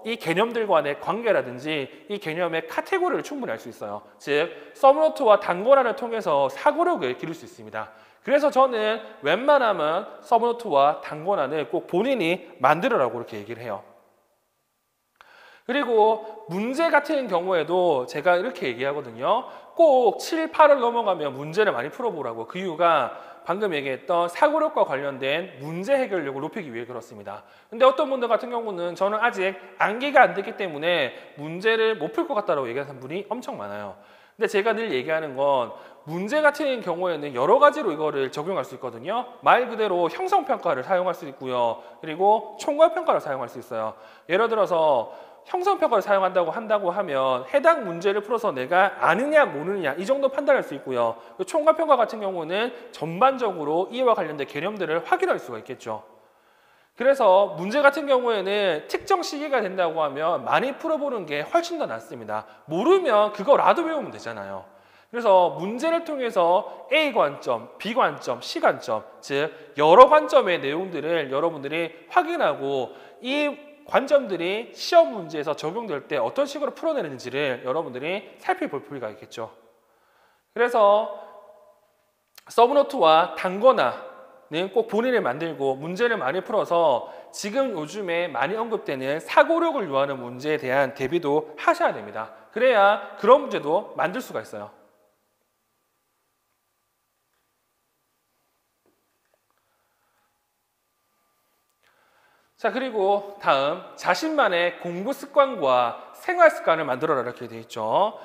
이 개념들과의 관계라든지 이 개념의 카테고리를 충분히 알 수 있어요. 즉, 서브노트와 단거나를 통해서 사고력을 기를 수 있습니다. 그래서 저는 웬만하면 서브노트와 단거나는 꼭 본인이 만들으라고 이렇게 얘기를 해요. 그리고 문제 같은 경우에도 제가 이렇게 얘기하거든요. 꼭 7, 8을 넘어가면 문제를 많이 풀어보라고. 그 이유가 방금 얘기했던 사고력과 관련된 문제 해결력을 높이기 위해 그렇습니다. 근데 어떤 분들 같은 경우는 저는 아직 암기가 안 됐기 때문에 문제를 못 풀 것 같다고 얘기하는 분이 엄청 많아요. 근데 제가 늘 얘기하는 건 문제 같은 경우에는 여러 가지로 이거를 적용할 수 있거든요. 말 그대로 형성평가를 사용할 수 있고요. 그리고 총괄평가를 사용할 수 있어요. 예를 들어서 형성평가를 한다고 하면 해당 문제를 풀어서 내가 아느냐 모르느냐 이 정도 판단할 수 있고요. 총괄평가 같은 경우는 전반적으로 이와 관련된 개념들을 확인할 수가 있겠죠. 그래서 문제 같은 경우에는 특정 시기가 된다고 하면 많이 풀어보는 게 훨씬 더 낫습니다. 모르면 그거라도 배우면 되잖아요. 그래서 문제를 통해서 A 관점, B 관점, C 관점, 즉 여러 관점의 내용들을 여러분들이 확인하고 이 관점들이 시험 문제에서 적용될 때 어떤 식으로 풀어내는지를 여러분들이 살펴볼 필요가 있겠죠. 그래서 서브노트와 단거나는 꼭 본인이 만들고 문제를 많이 풀어서 지금 요즘에 많이 언급되는 사고력을 요하는 문제에 대한 대비도 하셔야 됩니다. 그래야 그런 문제도 만들 수가 있어요. 자, 그리고 다음 자신만의 공부 습관과 생활 습관을 만들어라 이렇게 되어 있죠.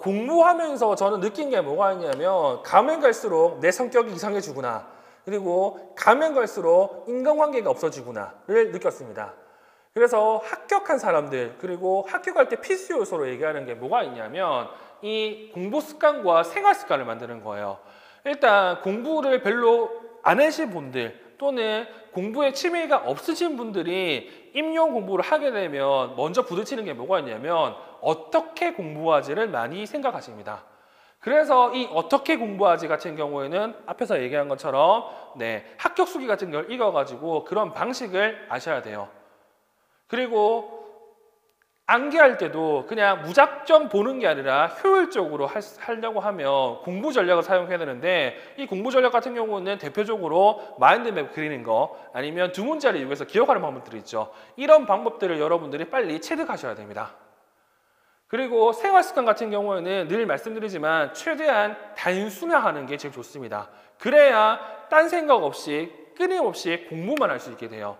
공부하면서 저는 느낀 게 뭐가 있냐면 가면 갈수록 내 성격이 이상해지구나, 그리고 가면 갈수록 인간관계가 없어지구나를 느꼈습니다. 그래서 합격한 사람들, 그리고 합격할 때 필수 요소로 얘기하는 게 뭐가 있냐면 이 공부 습관과 생활 습관을 만드는 거예요. 일단 공부를 별로 안 하신 분들 또는 공부에 취미가 없으신 분들이 임용 공부를 하게 되면 먼저 부딪히는 게 뭐가 있냐면 어떻게 공부하지를 많이 생각하십니다. 그래서 이 어떻게 공부하지 같은 경우에는 앞에서 얘기한 것처럼 합격 수기 같은 걸 읽어가지고 그런 방식을 아셔야 돼요. 그리고 암기할 때도 그냥 무작정 보는 게 아니라 효율적으로 하려고 하면 공부 전략을 사용해야 되는데 이 공부 전략 같은 경우는 대표적으로 마인드맵 그리는 거 아니면 두 문자를 이용해서 기억하는 방법들이 있죠. 이런 방법들을 여러분들이 빨리 체득하셔야 됩니다. 그리고 생활 습관 같은 경우에는 늘 말씀드리지만 최대한 단순화하는 게 제일 좋습니다. 그래야 딴 생각 없이 끊임없이 공부만 할 수 있게 돼요.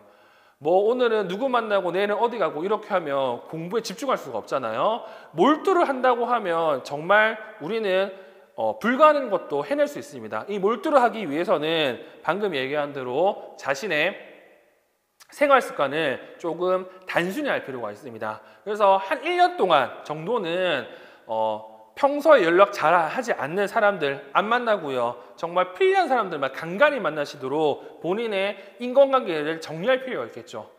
뭐 오늘은 누구 만나고 내일은 어디 가고 이렇게 하면 공부에 집중할 수가 없잖아요. 몰두를 한다고 하면 정말 우리는 불가능한 것도 해낼 수 있습니다. 이 몰두를 하기 위해서는 방금 얘기한 대로 자신의 생활 습관을 조금 단순히 할 필요가 있습니다. 그래서 한 1년 동안 정도는 평소에 연락 잘 하지 않는 사람들 안 만나고요. 정말 필요한 사람들만 간간히 만나시도록 본인의 인간관계를 정리할 필요가 있겠죠.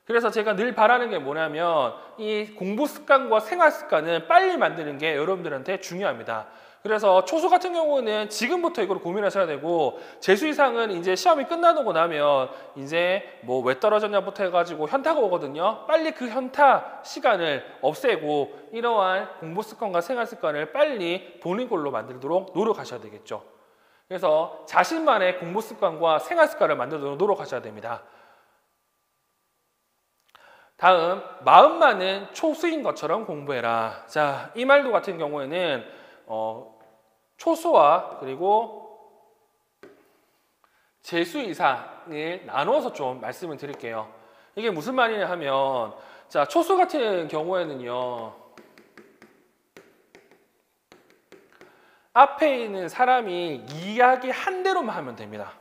그래서 제가 늘 바라는 게 뭐냐면 이 공부 습관과 생활 습관은 빨리 만드는 게 여러분들한테 중요합니다. 그래서 초수 같은 경우는 지금부터 이걸 고민하셔야 되고, 재수 이상은 이제 시험이 끝나고 나면 이제 뭐 왜 떨어졌냐부터 해가지고 현타가 오거든요. 빨리 그 현타 시간을 없애고 이러한 공부 습관과 생활 습관을 빨리 본인 걸로 만들도록 노력하셔야 되겠죠. 그래서 자신만의 공부 습관과 생활 습관을 만들도록 노력하셔야 됩니다. 다음, 마음만은 초수인 것처럼 공부해라. 자, 이 말도 같은 경우에는 초수와 그리고 재수 이상을 나누어서 좀 말씀을 드릴게요. 이게 무슨 말이냐 하면, 자, 초수 같은 경우에는요, 앞에 있는 사람이 이야기한 대로만 하면 됩니다.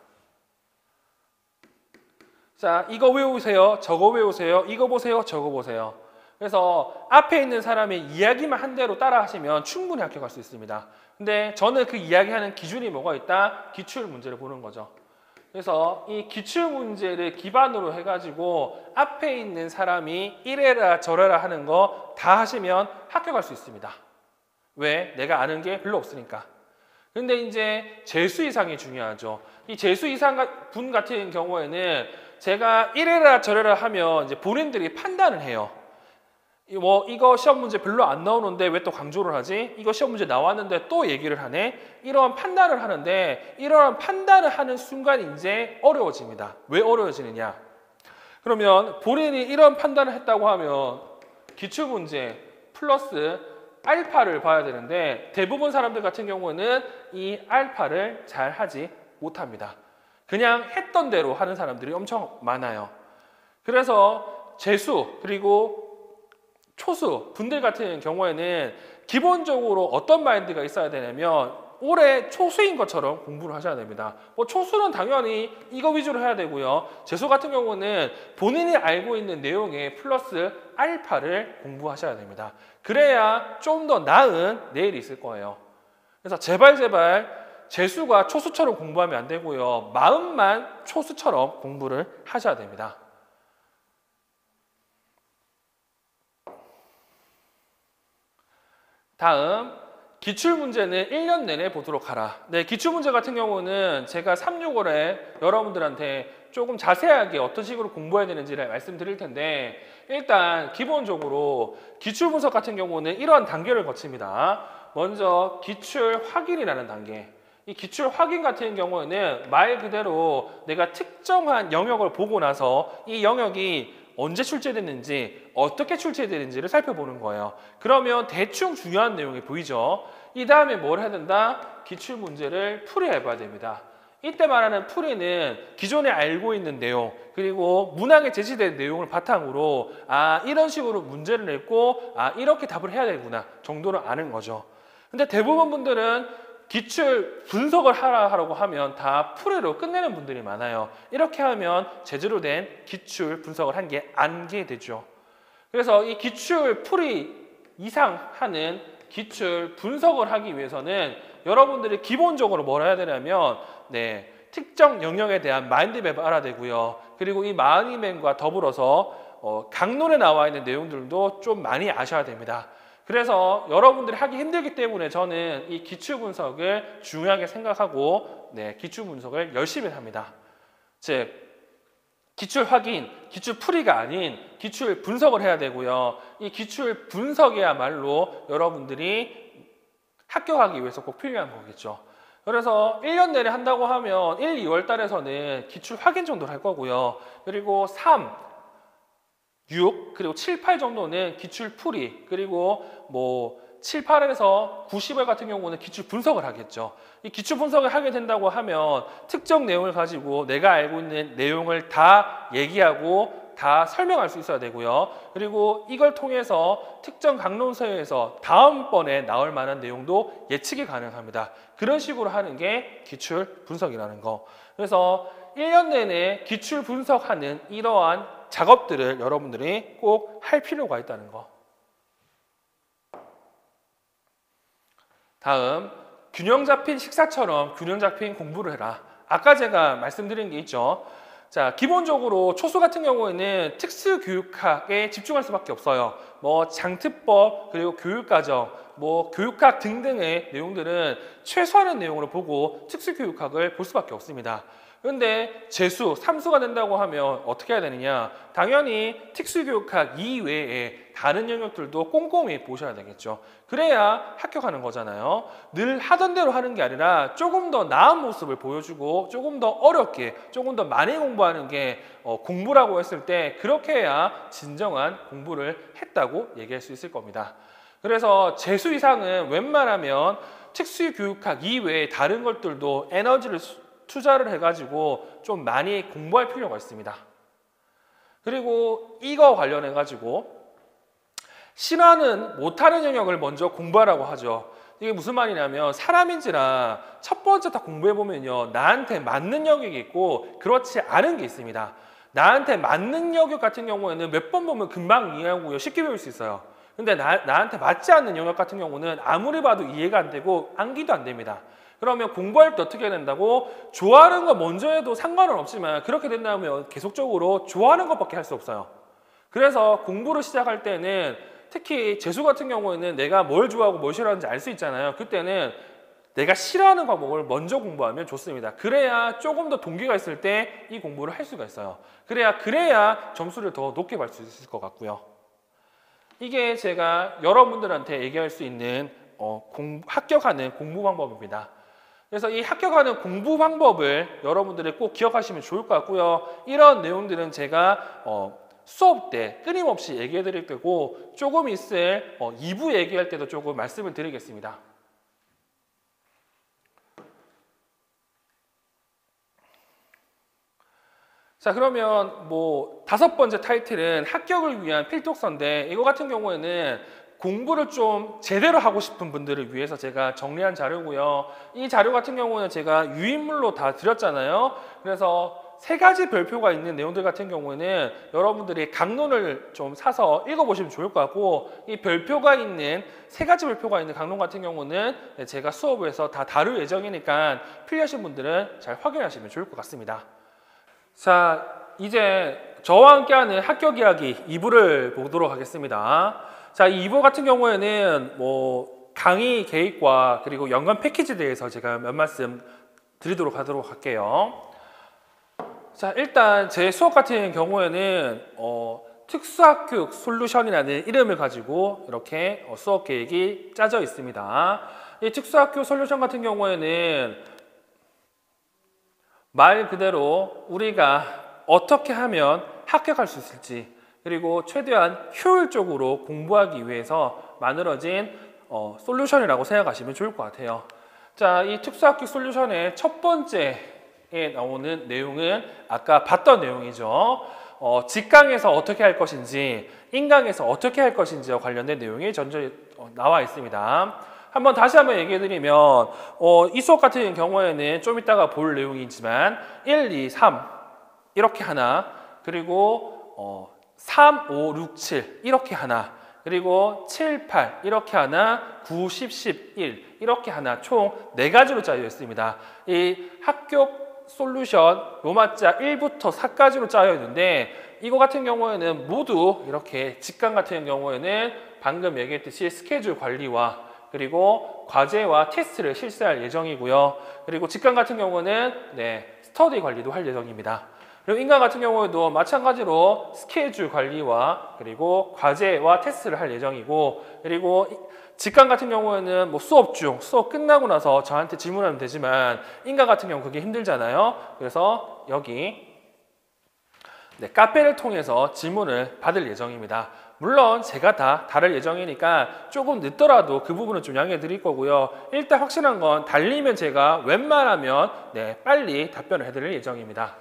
자, 이거 외우세요, 저거 외우세요, 이거 보세요, 저거 보세요. 그래서 앞에 있는 사람의 이야기만 한 대로 따라 하시면 충분히 합격할 수 있습니다. 근데 저는 그 이야기하는 기준이 뭐가 있다? 기출 문제를 보는 거죠. 그래서 이 기출 문제를 기반으로 해가지고 앞에 있는 사람이 이래라 저래라 하는 거 다 하시면 합격할 수 있습니다. 왜? 내가 아는 게 별로 없으니까. 근데 이제 재수 이상이 중요하죠. 이 재수 이상 분 같은 경우에는 제가 이래라 저래라 하면 이제 본인들이 판단을 해요. 뭐 이거 시험 문제 별로 안 나오는데 왜 또 강조를 하지? 이거 시험 문제 나왔는데 또 얘기를 하네? 이러한 판단을 하는데, 이러한 판단을 하는 순간 이제 어려워집니다. 왜 어려워지느냐? 그러면 본인이 이런 판단을 했다고 하면 기출 문제 플러스 알파를 봐야 되는데, 대부분 사람들 같은 경우는 이 알파를 잘 하지 못합니다. 그냥 했던 대로 하는 사람들이 엄청 많아요. 그래서 재수 그리고 초수 분들 같은 경우에는 기본적으로 어떤 마인드가 있어야 되냐면, 올해 초수인 것처럼 공부를 하셔야 됩니다. 뭐 초수는 당연히 이거 위주로 해야 되고요. 재수 같은 경우는 본인이 알고 있는 내용에 플러스 알파를 공부하셔야 됩니다. 그래야 좀 더 나은 내일이 있을 거예요. 그래서 제발 재수가 초수처럼 공부하면 안 되고요. 마음만 초수처럼 공부를 하셔야 됩니다. 다음, 기출문제는 1년 내내 보도록 하라. 네, 기출문제 같은 경우는 제가 3, 6월에 여러분들한테 조금 자세하게 어떤 식으로 공부해야 되는지를 말씀드릴 텐데, 일단 기본적으로 기출분석 같은 경우는 이러한 단계를 거칩니다. 먼저 기출 확인이라는 단계. 이 기출 확인 같은 경우에는 말 그대로 내가 특정한 영역을 보고 나서 이 영역이 언제 출제됐는지, 어떻게 출제되는지를 살펴보는 거예요. 그러면 대충 중요한 내용이 보이죠? 이 다음에 뭘 해야 된다? 기출 문제를 풀이해 봐야 됩니다. 이때 말하는 풀이는 기존에 알고 있는 내용, 그리고 문항에 제시된 내용을 바탕으로 이런 식으로 문제를 냈고 이렇게 답을 해야 되구나 정도를 아는 거죠. 근데 대부분 분들은 기출 분석을 하라고 하면 다 풀이로 끝내는 분들이 많아요. 이렇게 하면 제대로 된 기출 분석을 한 게 안 게 되죠. 그래서 이 기출 풀이 이상 하는 기출 분석을 하기 위해서는 여러분들이 기본적으로 뭘 해야 되냐면, 특정 영역에 대한 마인드맵을 알아야 되고요. 그리고 이 마인드맵과 더불어서 강론에 나와 있는 내용들도 좀 많이 아셔야 됩니다. 그래서 여러분들이 하기 힘들기 때문에 저는 이 기출 분석을 중요하게 생각하고 기출 분석을 열심히 합니다. 즉, 기출 확인, 기출 풀이가 아닌 기출 분석을 해야 되고요. 이 기출 분석이야말로 여러분들이 합격하기 위해서 꼭 필요한 거겠죠. 그래서 1년 내내 한다고 하면 1, 2월 달에서는 기출 확인 정도를 할 거고요. 그리고 3, 6, 그리고 7, 8 정도는 기출 풀이, 그리고 뭐 7, 8에서 90월 같은 경우는 기출 분석을 하겠죠. 이 기출 분석을 하게 된다고 하면 특정 내용을 가지고 내가 알고 있는 내용을 다 얘기하고 다 설명할 수 있어야 되고요. 그리고 이걸 통해서 특정 강론서에서 다음번에 나올 만한 내용도 예측이 가능합니다. 그런 식으로 하는 게 기출 분석이라는 거. 그래서 1년 내내 기출 분석하는 이러한 작업들을 여러분들이 꼭 할 필요가 있다는 거. 다음, 균형 잡힌 식사처럼 균형 잡힌 공부를 해라. 아까 제가 말씀드린 게 있죠. 자, 기본적으로 초수 같은 경우에는 특수교육학에 집중할 수밖에 없어요. 뭐 장특법, 그리고 교육과정, 뭐 교육학 등등의 내용들은 최소한의 내용으로 보고 특수교육학을 볼 수밖에 없습니다. 그런데 재수, 삼수가 된다고 하면 어떻게 해야 되느냐? 당연히 특수교육학 이외에 다른 영역들도 꼼꼼히 보셔야 되겠죠. 그래야 합격하는 거잖아요. 늘 하던 대로 하는 게 아니라 조금 더 나은 모습을 보여주고 조금 더 어렵게, 조금 더 많이 공부하는 게 공부라고 했을 때 그렇게 해야 진정한 공부를 했다고 얘기할 수 있을 겁니다. 그래서 재수 이상은 웬만하면 특수교육학 이외에 다른 것들도 에너지를 투자를 해가지고 좀 많이 공부할 필요가 있습니다. 그리고 이거 관련해가지고 싫어하는 못하는 영역을 먼저 공부하라고 하죠. 이게 무슨 말이냐면 사람인지라 첫 번째 다 공부해보면요, 나한테 맞는 영역이 있고 그렇지 않은 게 있습니다. 나한테 맞는 영역 같은 경우에는 몇 번 보면 금방 이해하고요, 쉽게 배울 수 있어요. 근데 나한테 맞지 않는 영역 같은 경우는 아무리 봐도 이해가 안 되고 암기도 안 됩니다. 그러면 공부할 때 어떻게 해야 된다고? 좋아하는 거 먼저 해도 상관은 없지만 그렇게 된다면 계속적으로 좋아하는 것밖에 할 수 없어요. 그래서 공부를 시작할 때는 특히 재수 같은 경우에는 내가 뭘 좋아하고 뭘 싫어하는지 알 수 있잖아요. 그때는 내가 싫어하는 과목을 먼저 공부하면 좋습니다. 그래야 조금 더 동기가 있을 때 이 공부를 할 수가 있어요. 그래야 점수를 더 높게 받을 수 있을 것 같고요. 이게 제가 여러분들한테 얘기할 수 있는 합격하는 공부 방법입니다. 그래서 이 합격하는 공부 방법을 여러분들이 꼭 기억하시면 좋을 것 같고요. 이런 내용들은 제가 수업 때 끊임없이 얘기해 드릴 거고 조금 있을 2부 얘기할 때도 조금 말씀을 드리겠습니다. 자, 그러면 뭐 5번째 타이틀은 합격을 위한 필독서인데 이거 같은 경우에는 공부를 좀 제대로 하고 싶은 분들을 위해서 제가 정리한 자료고요. 이 자료 같은 경우는 제가 유인물로 다 드렸잖아요. 그래서 3가지 별표가 있는 내용들 같은 경우에는 여러분들이 강론을 좀 사서 읽어보시면 좋을 것 같고, 이 별표가 있는 3가지 별표가 있는 강론 같은 경우는 제가 수업에서 다 다룰 예정이니까 필요하신 분들은 잘 확인하시면 좋을 것 같습니다. 자, 이제 저와 함께하는 합격 이야기 2부를 보도록 하겠습니다. 자, 이 2부 같은 경우에는 뭐 강의 계획과 그리고 연관 패키지에 대해서 제가 몇 말씀 드리도록 하도록 할게요. 자, 일단 제 수업 같은 경우에는 특수학교 솔루션이라는 이름을 가지고 이렇게 수업 계획이 짜져 있습니다. 이 특수학교 솔루션 같은 경우에는 말 그대로 우리가 어떻게 하면 합격할 수 있을지, 그리고 최대한 효율적으로 공부하기 위해서 만들어진 솔루션이라고 생각하시면 좋을 것 같아요. 자, 이 특수학교 솔루션의 첫 번째에 나오는 내용은 아까 봤던 내용이죠. 직강에서 어떻게 할 것인지, 인강에서 어떻게 할 것인지와 관련된 내용이 전체 나와 있습니다. 다시 한번 얘기해드리면 이 수업 같은 경우에는 좀 이따가 볼 내용이지만 1, 2, 3 이렇게 하나, 그리고 3, 5, 6, 7 이렇게 하나, 그리고 7, 8 이렇게 하나, 9, 10, 11 이렇게 하나, 총 4가지로 짜여 있습니다. 이 합격 솔루션 로마자 1부터 4까지로 짜여 있는데, 이거 같은 경우에는 모두 이렇게 직강 같은 경우에는 방금 얘기했듯이 스케줄 관리와 그리고 과제와 테스트를 실시할 예정이고요. 그리고 직강 같은 경우는 스터디 관리도 할 예정입니다. 그리고 인강 같은 경우에도 마찬가지로 스케줄 관리와 그리고 과제와 테스트를 할 예정이고, 그리고 직강 같은 경우에는 뭐 수업 끝나고 나서 저한테 질문하면 되지만 인강 같은 경우 그게 힘들잖아요. 그래서 여기 카페를 통해서 질문을 받을 예정입니다. 물론 제가 다 다를 예정이니까 조금 늦더라도 그 부분은 좀 양해해 드릴 거고요. 일단 확실한 건 달리면 제가 웬만하면 빨리 답변을 해드릴 예정입니다.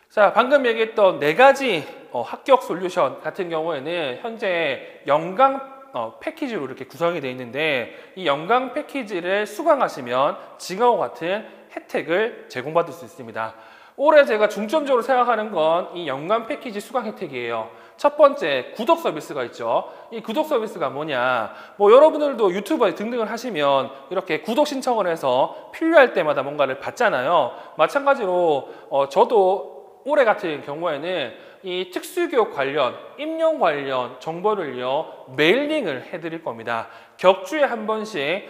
자, 방금 얘기했던 4가지 합격 솔루션 같은 경우에는 현재 연강 패키지로 이렇게 구성이 되어 있는데, 이 연강 패키지를 수강하시면 지금과 같은 혜택을 제공받을 수 있습니다. 올해 제가 중점적으로 생각하는 건 이 연간 패키지 수강 혜택이에요. 첫 번째, 구독 서비스가 있죠. 이 구독 서비스가 뭐냐, 뭐 여러분들도 유튜브에 등등을 하시면 이렇게 구독 신청을 해서 필요할 때마다 뭔가를 받잖아요. 마찬가지로 저도 올해 같은 경우에는 이 특수교육 관련, 임용 관련 정보를요, 메일링을 해드릴 겁니다. 격주에 한 번씩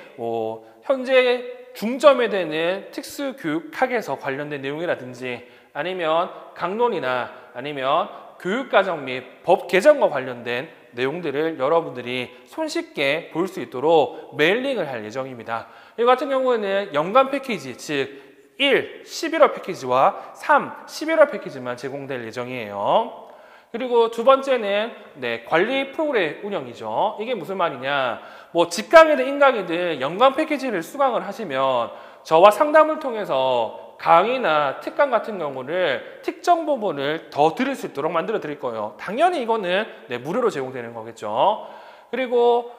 현재 중점에 되는 특수교육학에서 관련된 내용이라든지 아니면 강론이나 아니면 교육과정 및 법 개정과 관련된 내용들을 여러분들이 손쉽게 볼 수 있도록 메일링을 할 예정입니다. 이 같은 경우에는 연간 패키지, 즉 1, 11월 패키지와 3, 11월 패키지만 제공될 예정이에요. 그리고 두 번째는 관리 프로그램 운영이죠. 이게 무슨 말이냐? 뭐 직강이든 인강이든 연간 패키지를 수강을 하시면 저와 상담을 통해서 강의나 특강 같은 경우를 특정 부분을 더 들을 수 있도록 만들어 드릴 거예요. 당연히 이거는 무료로 제공되는 거겠죠. 그리고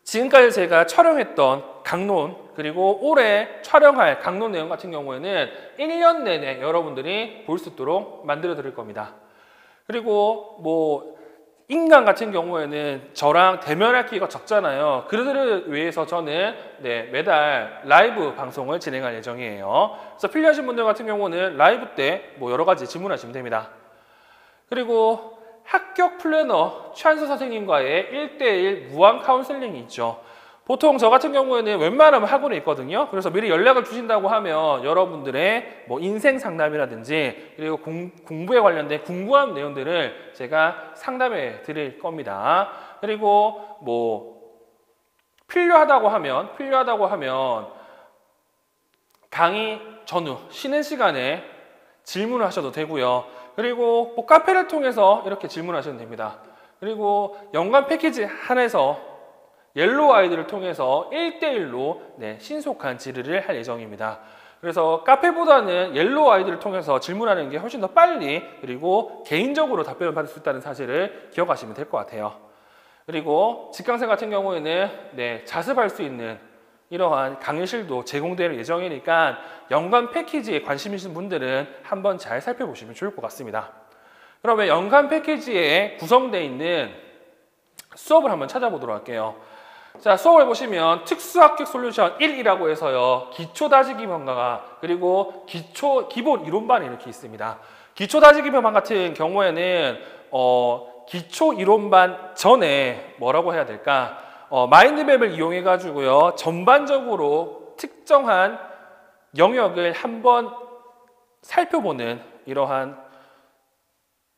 지금까지 제가 촬영했던 강론, 그리고 올해 촬영할 강론 내용 같은 경우에는 1년 내내 여러분들이 볼 수 있도록 만들어 드릴 겁니다. 그리고 뭐 인강 같은 경우에는 저랑 대면할 기회가 적잖아요. 그들을 위해서 저는 매달 라이브 방송을 진행할 예정이에요. 그래서 필요하신 분들 같은 경우는 라이브 때 뭐 여러 가지 질문하시면 됩니다. 그리고 합격 플래너 최한수 선생님과의 1대1 무한 카운셀링이 있죠. 보통 저 같은 경우에는 웬만하면 학원에 있거든요. 그래서 미리 연락을 주신다고 하면 여러분들의 뭐 인생 상담이라든지 그리고 공부에 관련된 궁금한 내용들을 제가 상담해 드릴 겁니다. 그리고 뭐 필요하다고 하면 강의 전후 쉬는 시간에 질문을 하셔도 되고요. 그리고 뭐 카페를 통해서 이렇게 질문하셔도 됩니다. 그리고 연간 패키지 한해서 옐로우 아이들을 통해서 1대1로 신속한 질의를 할 예정입니다. 그래서 카페보다는 옐로우 아이들을 통해서 질문하는 게 훨씬 더 빨리 그리고 개인적으로 답변을 받을 수 있다는 사실을 기억하시면 될 것 같아요. 그리고 직강생 같은 경우에는 자습할 수 있는 이러한 강의실도 제공될 예정이니까 연간 패키지에 관심 있는 분들은 한번 잘 살펴보시면 좋을 것 같습니다. 그러면 연간 패키지에 구성되어 있는 수업을 한번 찾아보도록 할게요. 자, 수업을 보시면 특수합격 솔루션 1이라고 해서요, 기초 다지기 평가가 그리고 기본 이론반이 이렇게 있습니다. 기초 다지기 평가 같은 경우에는 기초 이론반 전에 뭐라고 해야 될까? 마인드맵을 이용해 가지고요, 전반적으로 특정한 영역을 한번 살펴보는 이러한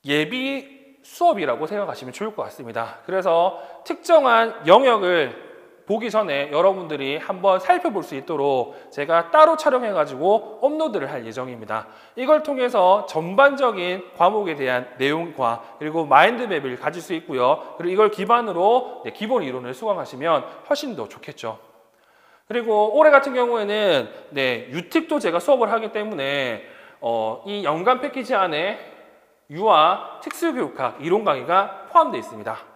예비 수업이라고 생각하시면 좋을 것 같습니다. 그래서 특정한 영역을 보기 전에 여러분들이 한번 살펴볼 수 있도록 제가 따로 촬영해 가지고 업로드를 할 예정입니다. 이걸 통해서 전반적인 과목에 대한 내용과 그리고 마인드맵을 가질 수 있고요. 그리고 이걸 기반으로 기본 이론을 수강하시면 훨씬 더 좋겠죠. 그리고 올해 같은 경우에는 유특도 제가 수업을 하기 때문에 이 연간 패키지 안에 유아 특수교육학 이론 강의가 포함되어 있습니다.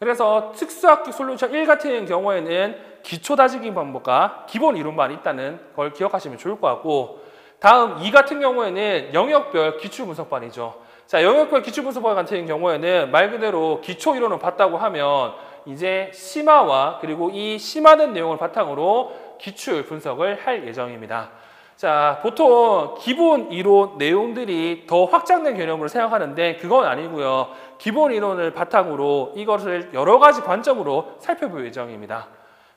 그래서 특수학교 솔루션 1 같은 경우에는 기초 다지기 방법과 기본 이론만 있다는 걸 기억하시면 좋을 것 같고, 다음 2 같은 경우에는 영역별 기출 분석반이죠. 자, 영역별 기출 분석반 같은 경우에는 말 그대로 기초 이론을 봤다고 하면 이제 심화와 그리고 이 심화된 내용을 바탕으로 기출 분석을 할 예정입니다. 자, 보통 기본 이론 내용들이 더 확장된 개념으로 생각하는데 그건 아니고요. 기본 이론을 바탕으로 이것을 여러 가지 관점으로 살펴볼 예정입니다.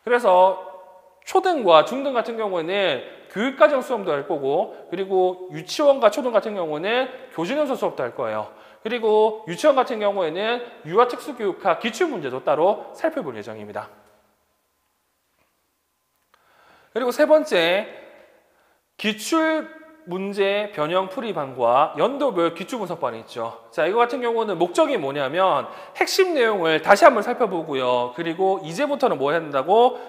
그래서 초등과 중등 같은 경우에는 교육과정 수업도 할 거고, 그리고 유치원과 초등 같은 경우는 교직연수 수업도 할 거예요. 그리고 유치원 같은 경우에는 유아특수교육학 기출문제도 따로 살펴볼 예정입니다. 그리고 세 번째, 기출문제 변형 풀이반과 연도별 기출분석반이 있죠. 자, 이거 같은 경우는 목적이 뭐냐면 핵심 내용을 다시 한번 살펴보고요. 그리고 이제부터는 뭐 해야 된다고?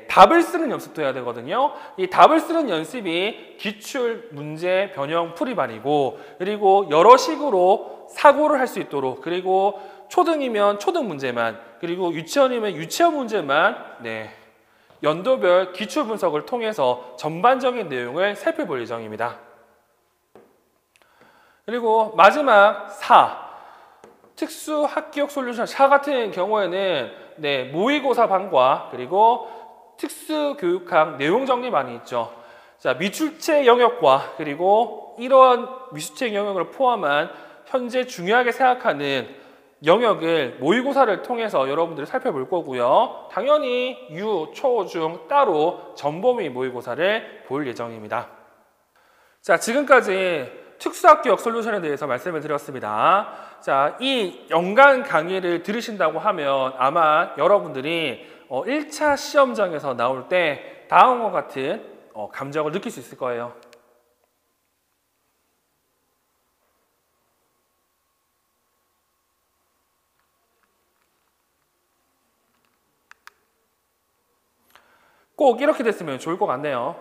답을 쓰는 연습도 해야 되거든요. 이 답을 쓰는 연습이 기출문제 변형 풀이반이고, 그리고 여러 식으로 사고를 할 수 있도록, 그리고 초등이면 초등 문제만, 그리고 유치원이면 유치원 문제만 연도별 기출 분석을 통해서 전반적인 내용을 살펴볼 예정입니다. 그리고 마지막 4, 특수학교육 솔루션 4 같은 경우에는 모의고사 반과 그리고 특수교육학 내용 정리반이 있죠. 자, 미출제 영역과 그리고 이러한 미출제 영역을 포함한 현재 중요하게 생각하는 영역을 모의고사를 통해서 여러분들이 살펴볼 거고요. 당연히 유, 초, 중 따로 전범위 모의고사를 볼 예정입니다. 자, 지금까지 특수학교역 솔루션에 대해서 말씀을 드렸습니다. 자, 이 연간 강의를 들으신다고 하면 아마 여러분들이 1차 시험장에서 나올 때 다음과 같은 감정을 느낄 수 있을 거예요. 꼭 이렇게 됐으면 좋을 것 같네요.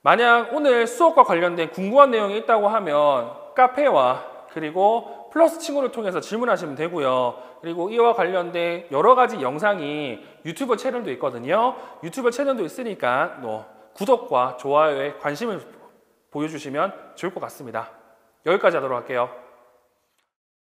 만약 오늘 수업과 관련된 궁금한 내용이 있다고 하면 카페와 그리고 플러스 친구를 통해서 질문하시면 되고요. 그리고 이와 관련된 여러 가지 영상이 유튜브 채널도 있거든요. 유튜브 채널도 있으니까 구독과 좋아요에 관심을 보여주시면 좋을 것 같습니다. 여기까지 하도록 할게요.